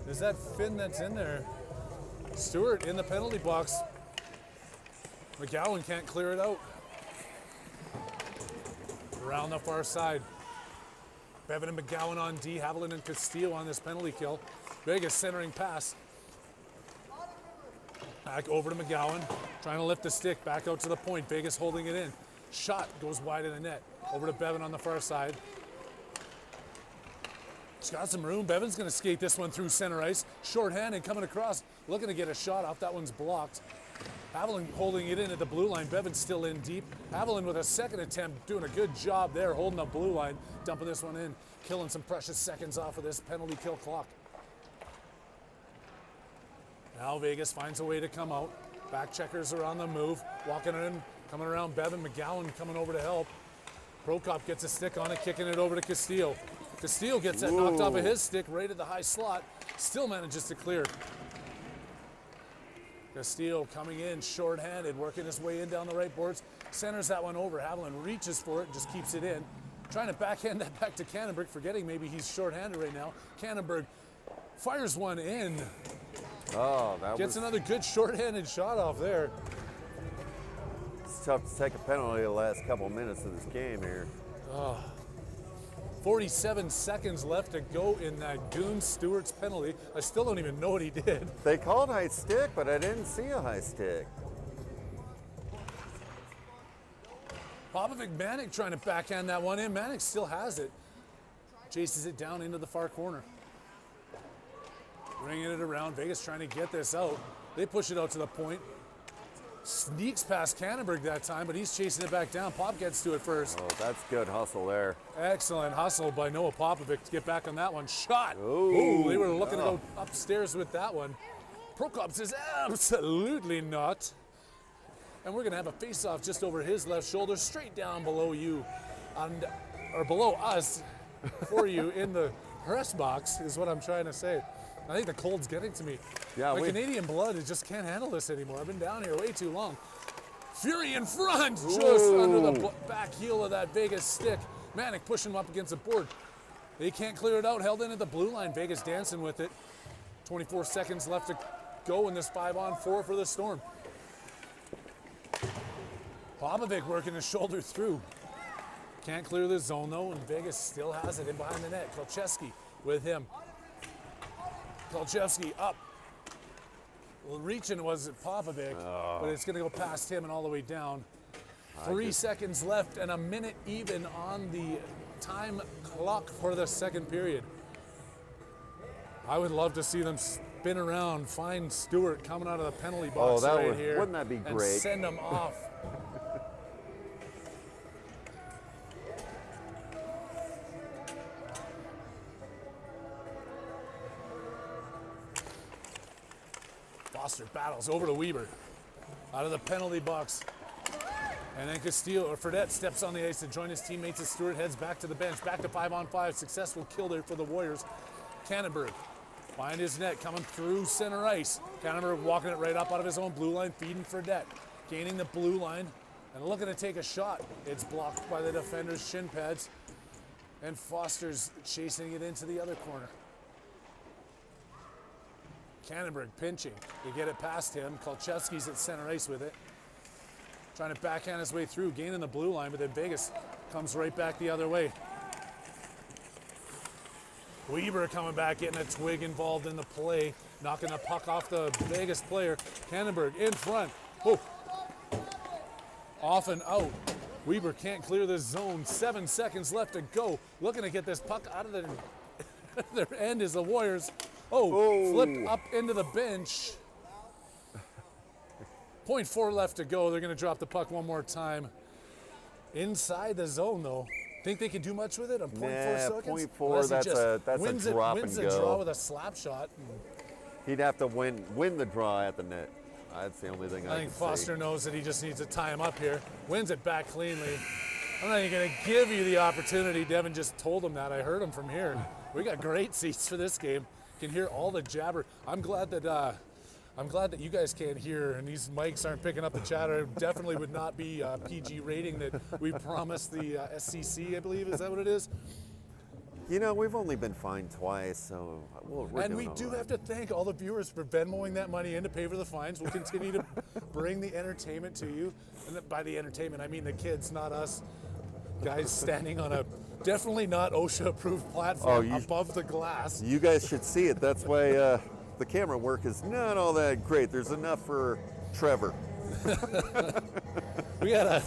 Is that Finn that's in there? Stewart in the penalty box. McGowan can't clear it out. Around the far side. Bevan and McGowan on D. Haviland and Castillo on this penalty kill. Vegas centering pass. Back over to McGowan. Trying to lift the stick back out to the point. Vegas holding it in. Shot goes wide of the net. Over to Bevan on the far side. He's got some room. Bevan's going to skate this one through center ice. Shorthanded coming across. Looking to get a shot off. That one's blocked. Haviland holding it in at the blue line. Bevan's still in deep. Haviland with a second attempt, doing a good job there, holding the blue line, dumping this one in, killing some precious seconds off of this penalty kill clock. Now Vegas finds a way to come out. Back checkers are on the move, walking in, coming around Bevan. McGowan coming over to help. Prokop gets a stick on it, kicking it over to Castillo. Castillo gets that knocked off of his stick right at the high slot. Still manages to clear. Castillo coming in short-handed, working his way in down the right boards. Centers that one over. Haviland reaches for it and just keeps it in. Trying to backhand that back to Cannonberg, forgetting maybe he's short-handed right now. Cannonberg fires one in. Oh, that Gets another good short-handed shot off there. It's tough to take a penalty the last couple minutes of this game here. 47 seconds left to go in that Goon Stewart's penalty. I still don't even know what he did. They called high stick, but I didn't see a high stick. Popovic Manic trying to backhand that one in. Manic still has it. chases it down into the far corner. Bringing it around, Vegas trying to get this out. They push it out to the point. Sneaks past Cannonberg that time, but he's chasing it back down. Pop gets to it first. Oh, that's good hustle there. Excellent hustle by Noah Popovic to get back on that one. Shot. Ooh. They were looking to go upstairs with that one. Prokop says absolutely not. And we're going to have a face-off just over his left shoulder, straight down below you, or below us, for you in the press box is what I'm trying to say. I think the cold's getting to me. Yeah, My Canadian blood just can't handle this anymore. I've been down here way too long. Fury in front, just under the back heel of that Vegas stick. Manic pushing him up against the board. They can't clear it out, held in at the blue line. Vegas dancing with it. 24 seconds left to go in this 5-on-4 for the Storm. Popovic working his shoulder through. Can't clear the zone though, and Vegas still has it in behind the net. Kolchevsky with him. Kolchevsky up. Well, reaching was Popovic, but it's going to go past him and all the way down. 3 seconds left and a minute even on the time clock for the second period. I would love to see them spin around, find Stewart coming out of the penalty box here. Wouldn't that be great? And send him off. Foster battles over to Weber. Out of the penalty box. And then Castillo, or Fredette, steps on the ice to join his teammates as Stewart heads back to the bench. Back to 5-on-5. Successful kill there for the Warriors. Cannonberg behind his net, coming through center ice. Cannonberg walking it right up out of his own blue line, feeding Fredette. Gaining the blue line and looking to take a shot. It's blocked by the defender's shin pads. And Foster's chasing it into the other corner. Cannonberg pinching to get it past him. Kolchevsky's at center ice with it. Trying to backhand his way through, gaining the blue line, but then Vegas comes right back the other way. Weber coming back, getting a twig involved in the play, knocking the puck off the Vegas player. Cannonberg in front. Oh. Off and out. Weber can't clear the zone. 7 seconds left to go. Looking to get this puck out of their end is the Warriors. Flipped up into the bench. 0.4 left to go. They're going to drop the puck one more time. Inside the zone, though. Think they can do much with it on 0.4 seconds? 0.4, that's a drop wins and go. Wins the draw with a slap shot. He'd have to win the draw at the net. That's the only thing I think can Foster see. knows that he just needs to tie him up here. Wins it back cleanly. I'm not even going to give you the opportunity. Devin just told him that. I heard him from here. We got great seats for this game. Can hear all the jabber. I'm glad that you guys can't hear and these mics aren't picking up the chatter. It definitely would not be a PG rating that we promised the SCC, I believe. Is that what it is? You know, we've only been fined twice, so we're And we do have to thank all the viewers for Venmoing that money in to pay for the fines. We'll continue to bring the entertainment to you. And by the entertainment, I mean the kids, not us. Guys standing on a definitely not OSHA-approved platform above the glass. You guys should see it. That's why the camera work is not all that great. There's enough for Trevor. We got a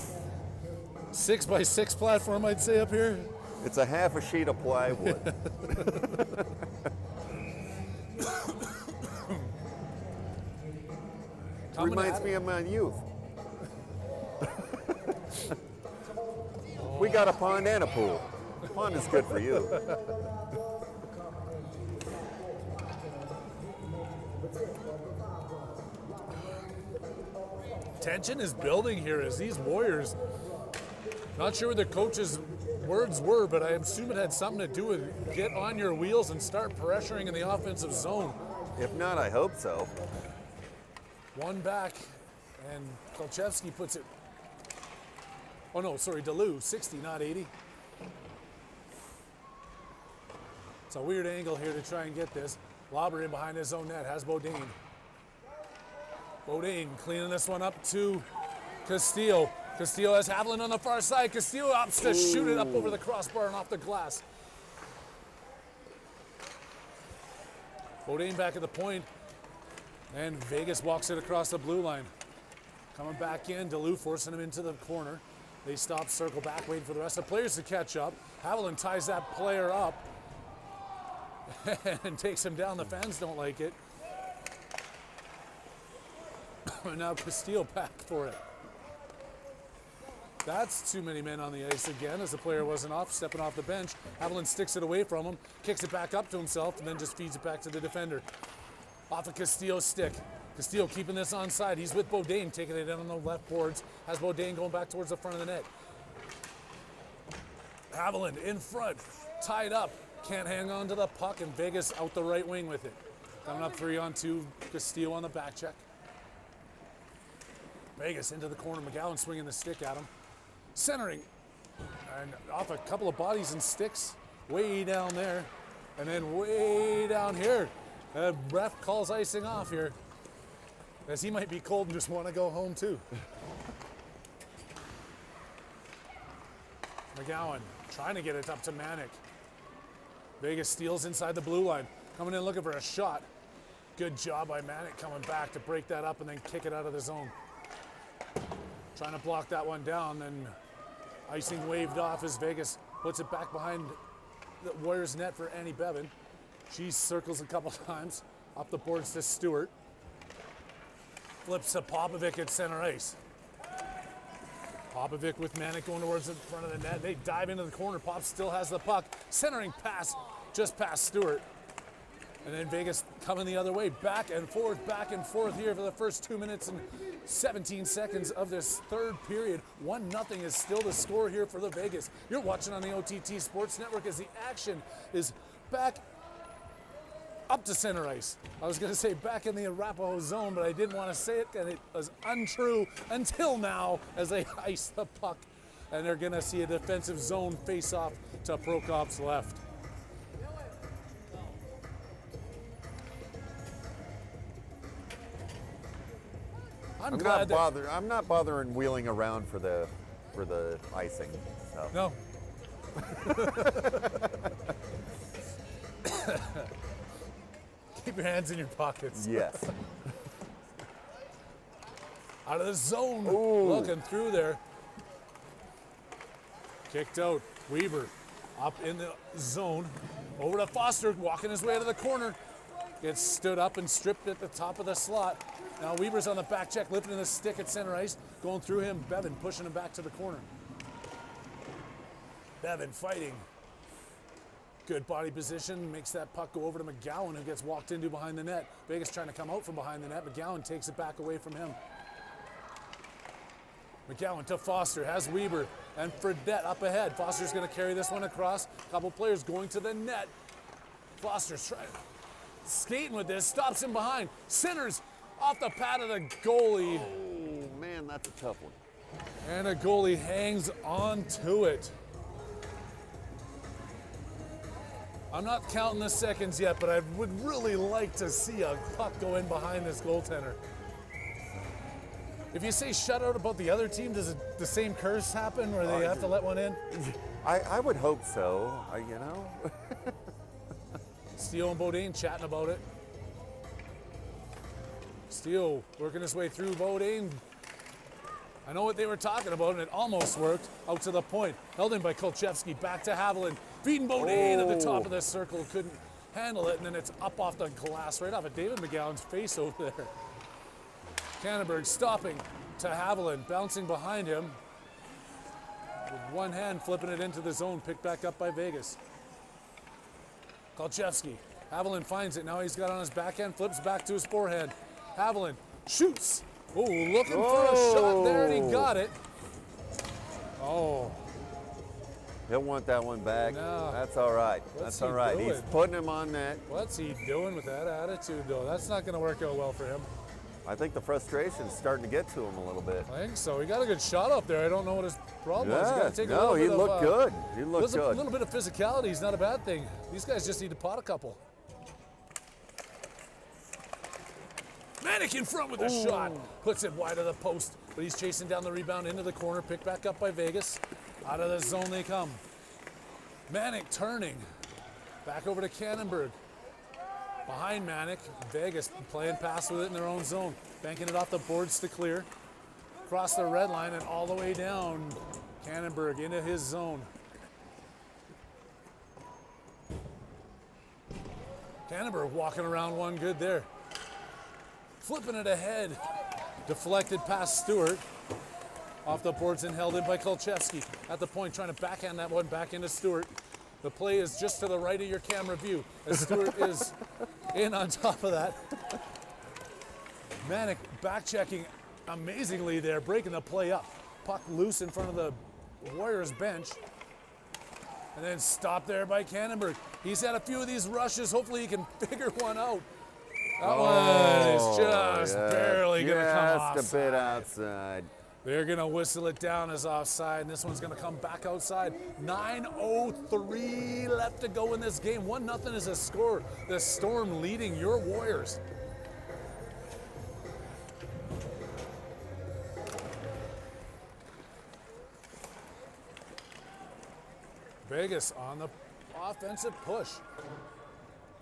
6x6 platform, I'd say, up here. It's a half a sheet of plywood. Reminds me of my youth. We got a pond and a pool. Pond is good for you. Tension is building here as these Warriors, not sure what the coach's words were, but I assume it had something to do with get on your wheels and start pressuring in the offensive zone. If not, I hope so. One back, and Kolchevsky puts it. Oh no, sorry, Delu, 60, not 80. It's a weird angle here to try and get this. Lobber in behind his own net, has Bodine. Bodine cleaning this one up to Castillo. Castillo has Haviland on the far side. Castillo opts to shoot it up over the crossbar and off the glass. Bodine back at the point, and Vegas walks it across the blue line. Coming back in, Delu forcing him into the corner. They stop, circle back, waiting for the rest of the players to catch up. Haviland ties that player up and takes him down. The fans don't like it. Now Castillo back for it. That's too many men on the ice again as the player wasn't off, stepping off the bench. Haviland sticks it away from him, kicks it back up to himself, and then just feeds it back to the defender. Off of Castillo's stick. Castillo keeping this onside. He's with Bodine, taking it in on the left boards. Has Bodine going back towards the front of the net. Haviland in front, tied up. Can't hang on to the puck, and Vegas out the right wing with it. Coming up 3-on-2, Castillo on the back check. Vegas into the corner, McGowan swinging the stick at him. Centering, and off a couple of bodies and sticks, way down there, and then way down here. Ref calls icing off here, as he might be cold and just want to go home too. McGowan trying to get it up to Manick. Vegas steals inside the blue line, coming in looking for a shot. Good job by Manick coming back to break that up and then kick it out of the zone. Trying to block that one down, then icing waved off as Vegas puts it back behind the Warriors net for Annie Bevan. She circles a couple times, up the boards to Stewart. Flips to Popovic at center ice. Popovic with Manick going towards the front of the net. They dive into the corner. Pop still has the puck. Centering pass just past Stewart. And then Vegas coming the other way, back and forth here for the first 2 minutes and 17 seconds of this third period. 1-0 is still the score here for the Vegas. You're watching on the OTT Sports Network as the action is back up to center ice. I was going to say back in the Arapaho zone, but I didn't want to say it, and it was untrue until now as they ice the puck. And they're going to see a defensive zone face-off to Prokop's left. I'm not bothering wheeling around for the icing. So. No. Keep your hands in your pockets. Yes. Out of the zone. Ooh. Looking through there. Kicked out. Weaver up in the zone. Over to Foster, walking his way to the corner. Gets stood up and stripped at the top of the slot. Now Weaver's on the back check, lifting the stick at center ice. Going through him, Bevan pushing him back to the corner. Bevan fighting. Good body position, makes that puck go over to McGowan, who gets walked into behind the net. Vegas trying to come out from behind the net. McGowan takes it back away from him. McGowan to Foster, has Weaver and Fredette up ahead. Foster's going to carry this one across. Couple players going to the net. Foster's trying, skating with this, stops him behind. Centers off the pad of the goalie. Oh, man, that's a tough one. And a goalie hangs on to it. I'm not counting the seconds yet, but I would really like to see a puck go in behind this goaltender. If you say shutout about the other team, does the same curse happen where they have to let one in? I would hope so, you know. Steele and Bodine chatting about it. Steele working his way through Bodine. I know what they were talking about, and it almost worked. Out to the point. Held in by Kolchevsky. Back to Haviland. Feeding Bodine at the top of the circle. Couldn't handle it, and then it's up off the glass, right off of David McGowan's face over there. Canterbury stopping to Haviland. Bouncing behind him. With one hand flipping it into the zone. Picked back up by Vegas. Kolchevsky. Haviland finds it. Now he's got on his backhand. Flips back to his forehand. Haviland shoots. Oh, looking for a shot there, and he got it. Oh. He'll want that one back. No. That's all right. That's all right. He's putting him on net. What's he doing with that attitude, though? That's not going to work out well for him. I think the frustration's starting to get to him a little bit. I think so. He got a good shot up there. I don't know what his problem was. Yeah, Take no, he looked good. He looked good. A little bit of physicality is not a bad thing. These guys just need to pot a couple. Manick in front with a shot. Puts it wide of the post, but he's chasing down the rebound into the corner. Picked back up by Vegas. Out of the zone they come. Manick turning. Back over to Cannonberg. Behind Manick. Vegas playing pass with it in their own zone. Banking it off the boards to clear. Across the red line and all the way down. Cannonberg into his zone. Cannonberg walking around one good there. Flipping it ahead. Deflected past Stewart. Off the boards and held in by Kolchevsky. At the point, trying to backhand that one back into Stewart. The play is just to the right of your camera view as Stewart is in on top of that. Manic back checking amazingly there, breaking the play up. Puck loose in front of the Warriors bench. And then stopped there by Cannonberg. He's had a few of these rushes. Hopefully he can figure one out. That one is just barely going to come off. Just a bit outside. They're going to whistle it down as offside, and this one's going to come back outside. 9:03 left to go in this game. 1-0 is a score. The Storm leading your Warriors. Vegas on the offensive push.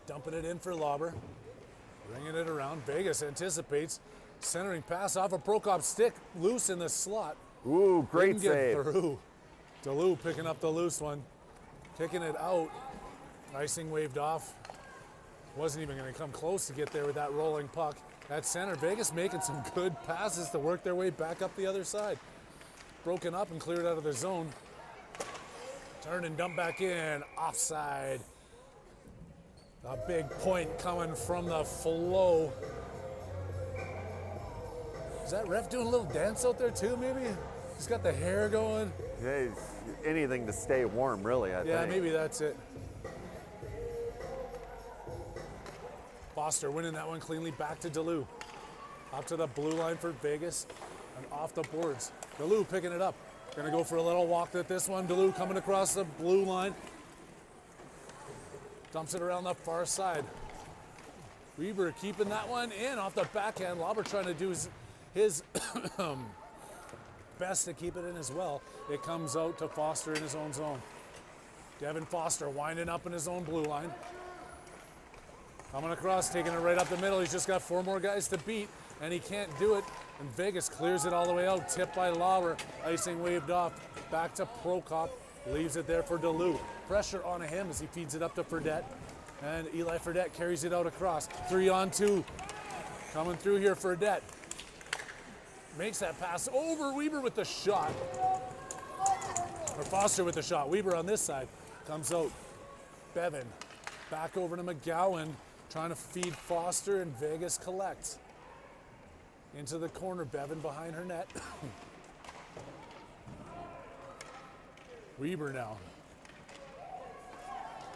Dumping it in for Lauber. Bringing it around. Vegas anticipates. Centering pass off a Prokop's stick. Loose in the slot. Ooh, great save. Get through. DeLue picking up the loose one. Kicking it out. Icing waved off. Wasn't even going to come close to get there with that rolling puck. At center, Vegas making some good passes to work their way back up the other side. Broken up and cleared out of the zone. Turn and dump back in. Offside. A big point coming from the flow. Is that ref doing a little dance out there too, maybe? He's got the hair going. Yeah, anything to stay warm, really, I think. Yeah, maybe that's it. Foster winning that one cleanly back to DeLue. Up to the blue line for Vegas and off the boards. DeLue picking it up. Gonna go for a little walk at this one. DeLue coming across the blue line. Dumps it around the far side. Weber keeping that one in off the backhand. Lauber trying to do his best to keep it in as well. It comes out to Foster in his own zone. Devin Foster winding up in his own blue line. Coming across, taking it right up the middle. He's just got 4 more guys to beat, and he can't do it. And Vegas clears it all the way out. Tipped by Lauber. Icing waved off. Back to Prokop. Leaves it there for DeLue. Pressure on him as he feeds it up to Fredette. And Eli Fredette carries it out across. 3-on-2. Coming through here, Fredette. Makes that pass over. Weber with the shot. Or Foster with the shot. Weber on this side. Comes out. Bevan. Back over to McGowan. Trying to feed Foster, and Vegas collects. Into the corner. Bevan behind her net. Weber now.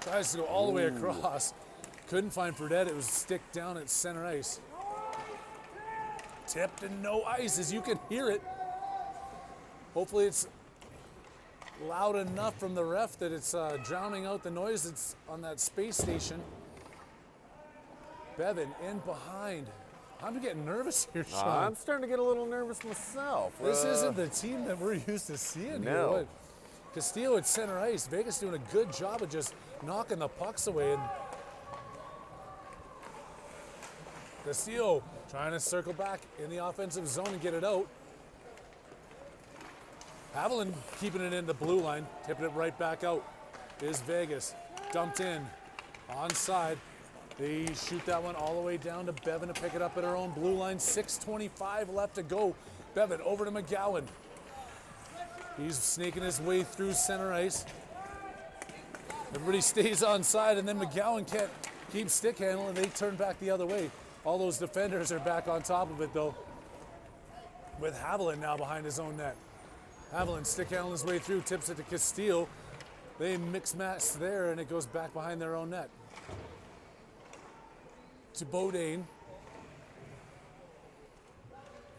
Tries to go all the way across. Couldn't find Fredette. It was stick down at center ice. Tipped and no ice, as you can hear it. Hopefully it's loud enough from the ref that it's drowning out the noise that's on that space station. Bevan in behind. I'm getting nervous here, Sean. I'm starting to get a little nervous myself. This isn't the team that we're used to seeing here. What? Castillo at center ice. Vegas doing a good job of just knocking the pucks away. And Castillo trying to circle back in the offensive zone and get it out. Haviland keeping it in the blue line, tipping it right back out. Is Vegas. Dumped in. Onside. They shoot that one all the way down to Bevan to pick it up at her own blue line. 6:25 left to go. Bevan over to McGowan. He's snaking his way through center ice. Everybody stays on side, and then McGowan can't keep stick handling. They turn back the other way. All those defenders are back on top of it, though, with Haviland now behind his own net. Haviland stick handling his way through, tips it to Castillo. They mix match there, and it goes back behind their own net. To Bodine.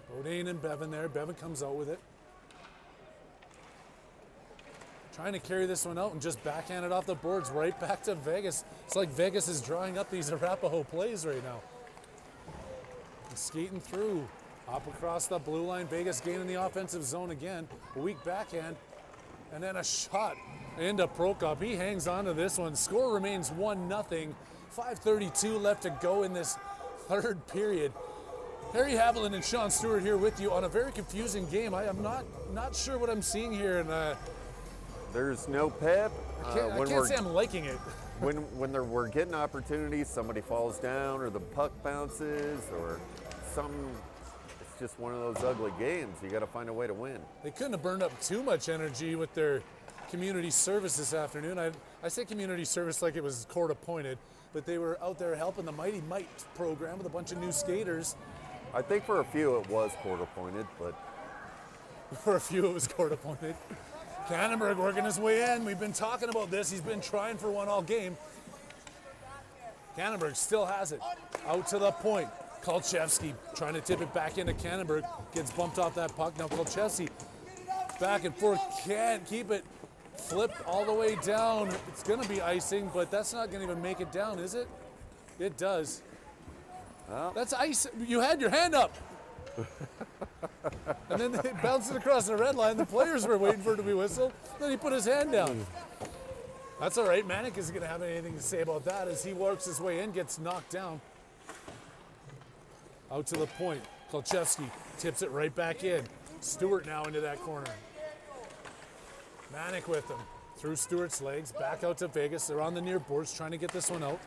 Bodine and Bevan there. Bevan comes out with it. Trying to carry this one out and just backhand it off the boards right back to Vegas. It's like Vegas is drawing up these Arapaho plays right now. And skating through. Up across the blue line. Vegas gaining the offensive zone again. A weak backhand. And then a shot into Prokop. He hangs on to this one. Score remains 1-0. 5:32 left to go in this third period. Harry Haviland and Sean Stewart here with you on a very confusing game. I am not sure what I'm seeing here, and There's no pep. I can't say I'm liking it. We're getting opportunities, somebody falls down or the puck bounces or it's just one of those ugly games. You got to find a way to win. They couldn't have burned up too much energy with their community service this afternoon. I say community service like it was court appointed, but they were out there helping the Mighty Might program with a bunch of new skaters. I think for a few it was court appointed, but For a few it was court appointed. Cannonberg working his way in. We've been talking about this. He's been trying for one all game. Cannonberg still has it. Out to the point. Kolchevsky trying to tip it back into Cannonberg. Gets bumped off that puck. Now Kolchevsky back and forth. Can't keep it. Flipped all the way down. It's going to be icing, but that's not going to even make it down, is it? It does. Well. That's ice. You had your hand up. And then they bounced it across the red line. The players were waiting for it to be whistled. Then he put his hand down. That's all right. Manick isn't going to have anything to say about that as he works his way in, gets knocked down. Out to the point. Kolchevsky tips it right back in. Stewart now into that corner. Manick with him. Through Stewart's legs. Back out to Vegas. They're on the near boards trying to get this one out.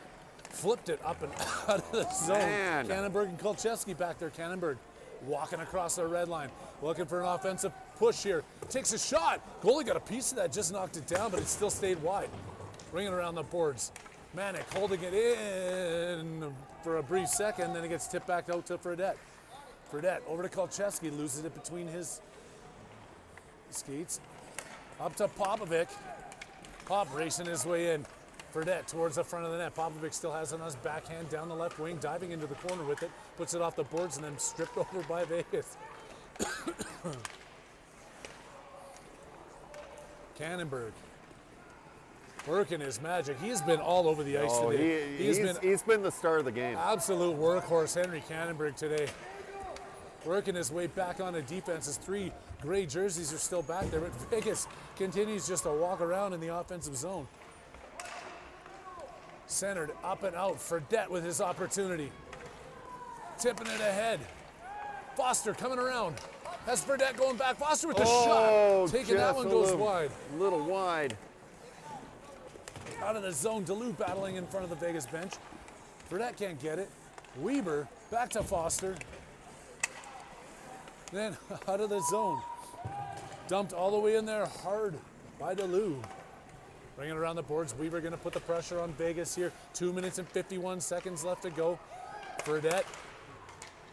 Flipped it up and out of the zone. Man. Cannonberg and Kolchevsky back there. Cannonberg walking across the red line. Looking for an offensive push here. Takes a shot. Goalie got a piece of that. Just knocked it down, but it still stayed wide. Ringing around the boards. Manick holding it in for a brief second. Then it gets tipped back out to Fredette. Fredette over to Kolchevsky. Loses it between his skates. Up to Popovic. Pop racing his way in. Fredette towards the front of the net. Popovic still has on his backhand down the left wing, diving into the corner with it, puts it off the boards and then stripped over by Vegas. Cannonberg working his magic. He has been all over the ice today. He's been the star of the game. Absolute workhorse, Henry Cannonberg today. Working his way back onto defense. His three gray jerseys are still back there, but Vegas continues just to walk around in the offensive zone. Centered up and out. Fredette with his opportunity. Tipping it ahead. Foster coming around. Has Fredette going back. Foster with the shot. Taking that one goes wide. A little wide. Out of the zone. Duluth battling in front of the Vegas bench. Fredette can't get it. Weber back to Foster. Then out of the zone. Dumped all the way in there hard by Duluth. Bringing it around the boards. Weaver going to put the pressure on Vegas here. 2 minutes and 51 seconds left to go. Fredette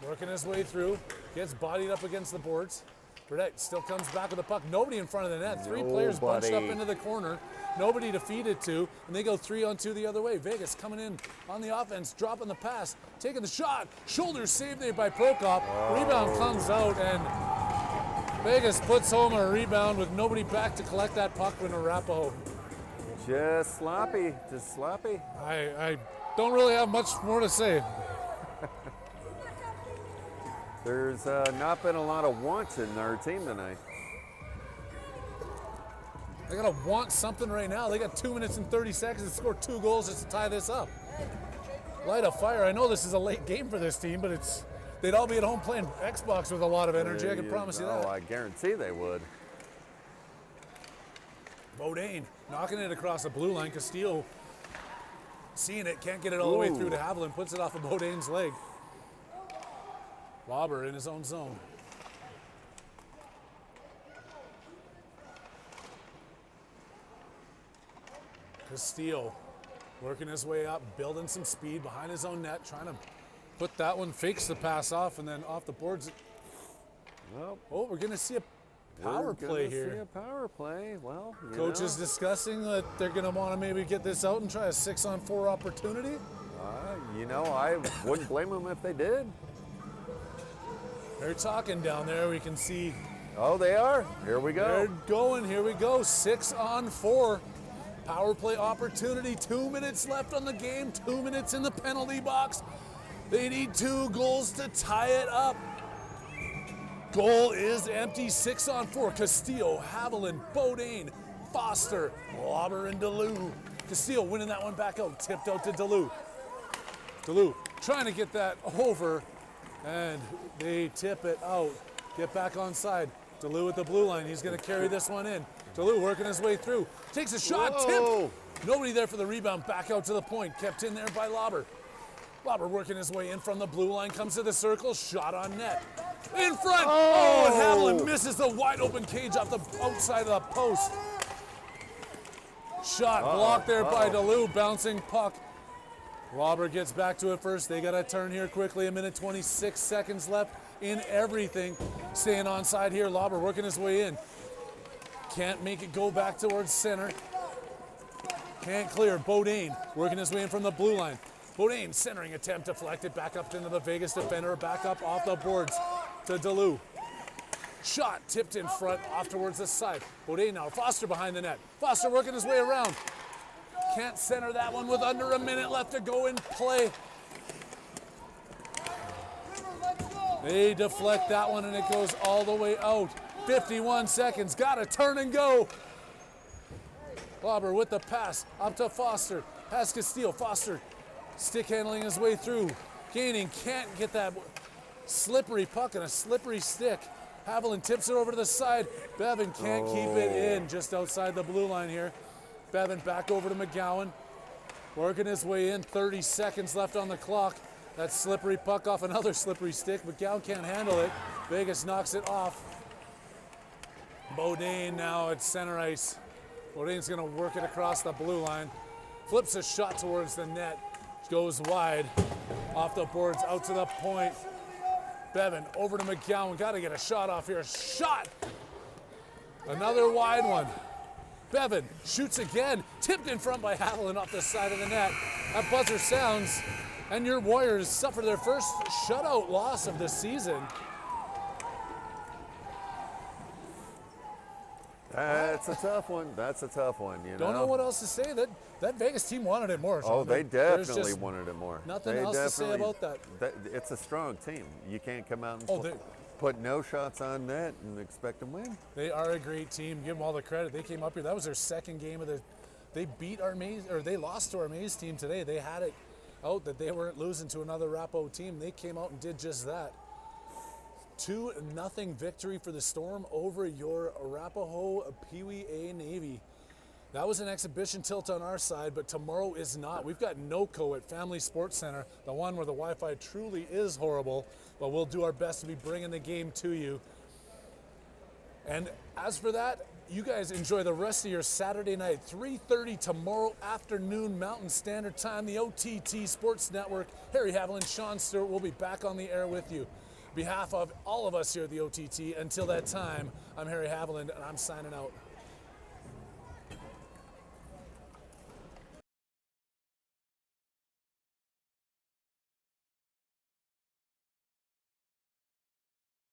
working his way through. Gets bodied up against the boards. Fredette still comes back with the puck. Nobody in front of the net. Three players bunched up into the corner. Nobody to feed it to. And they go 3-on-2 the other way. Vegas coming in on the offense. Dropping the pass. Taking the shot. Shoulder saved there by Prokop. Rebound comes out and Vegas puts home a rebound with nobody back to collect that puck in Arapaho. Just sloppy. I don't really have much more to say. There's not been a lot of want in our team tonight. They gotta want something right now. They got 2 minutes and 30 seconds to score 2 goals just to tie this up. Light a fire. I know this is a late game for this team, but they'd all be at home playing Xbox with a lot of energy. I can promise you that. Oh, I guarantee they would. Bodine knocking it across the blue line. Castillo seeing it, can't get it all the way through to Haviland, puts it off of Bodine's leg. Lauber in his own zone. Castillo working his way up, building some speed behind his own net, trying to put that one, fakes the pass off, and then off the boards. Well, we're going to see a power play here. See a power play. Well, Coach is discussing that they're going to want to maybe get this out and try a 6-on-4 opportunity. I wouldn't blame them if they did. They're talking down there. We can see. Oh, they are. Here we go. They're going. Here we go. 6-on-4. Power play opportunity. 2 minutes left on the game. 2 minutes in the penalty box. They need 2 goals to tie it up. Goal is empty. 6-on-4. Castillo, Haviland, Bodine, Foster, Lauber, and Duluth. Castillo winning that one back out. Tipped out to Duluth. Duluth trying to get that over And they tip it out. Get back onside. DeLue at the blue line. He's going to carry this one in. DeLue working his way through. Takes a shot. Whoa. Tip. Nobody there for the rebound. Back out to the point. Kept in there by Lauber. Lauber working his way in from the blue line. Comes to the circle. Shot on net. In front. Oh, and Haviland misses the wide open cage off the outside of the post. Shot blocked there by DeLue. Bouncing puck. Lauber gets back to it first. They got to turn here quickly. 1:26 seconds left in everything. Staying onside here. Lauber working his way in. Can't make it go back towards center. Can't clear. Bodine working his way in from the blue line. Bodine centering attempt deflected back up into the Vegas defender. Back up off the boards to DeLue. Shot tipped in front off towards the side. Bodine now. Foster behind the net. Foster working his way around. Can't center that one with under a minute left to go in play. They deflect that one and it goes all the way out. 51 seconds. Got to turn and go. Lauber with the pass up to Foster. Has Castile. Foster stick handling his way through. Gaining. Can't get that slippery puck and a slippery stick. Haviland tips it over to the side. Bevan can't keep it in just outside the blue line here. Bevan back over to McGowan. Working his way in. 30 seconds left on the clock. That slippery puck off another slippery stick. McGowan can't handle it. Vegas knocks it off. Bodine now at center ice. Bodine's going to work it across the blue line. Flips a shot towards the net. Goes wide. Off the boards, out to the point. Bevan over to McGowan. Got to get a shot off here. Shot! Another wide one. Bevan shoots again. Tipped in front by Haviland off the side of the net. That buzzer sounds. And your Warriors suffer their first shutout loss of the season. That's a tough one. That's a tough one, you know. Don't know what else to say. That Vegas team wanted it more. Oh, they definitely wanted it more. Nothing else to say about that. It's a strong team. You can't come out and put no shots on net and expect to win. They are a great team. Give them all the credit. They came up here. That was their second game of the. They beat our Mays, or they lost to our Mays team today. They had it out that they weren't losing to another Arapaho team. They came out and did just that. 2-0 victory for the Storm over your Arapaho Pee-wee A Navy. That was an exhibition tilt on our side, but tomorrow is not. We've got NOCO at Family Sports Center, the one where the Wi-Fi truly is horrible, but we'll do our best to be bringing the game to you. And as for that, you guys enjoy the rest of your Saturday night. 3:30 tomorrow afternoon Mountain Standard Time, the OTT Sports Network. Harry Haviland, Sean Stewart will be back on the air with you. On behalf of all of us here at the OTT, until that time, I'm Harry Haviland, and I'm signing out.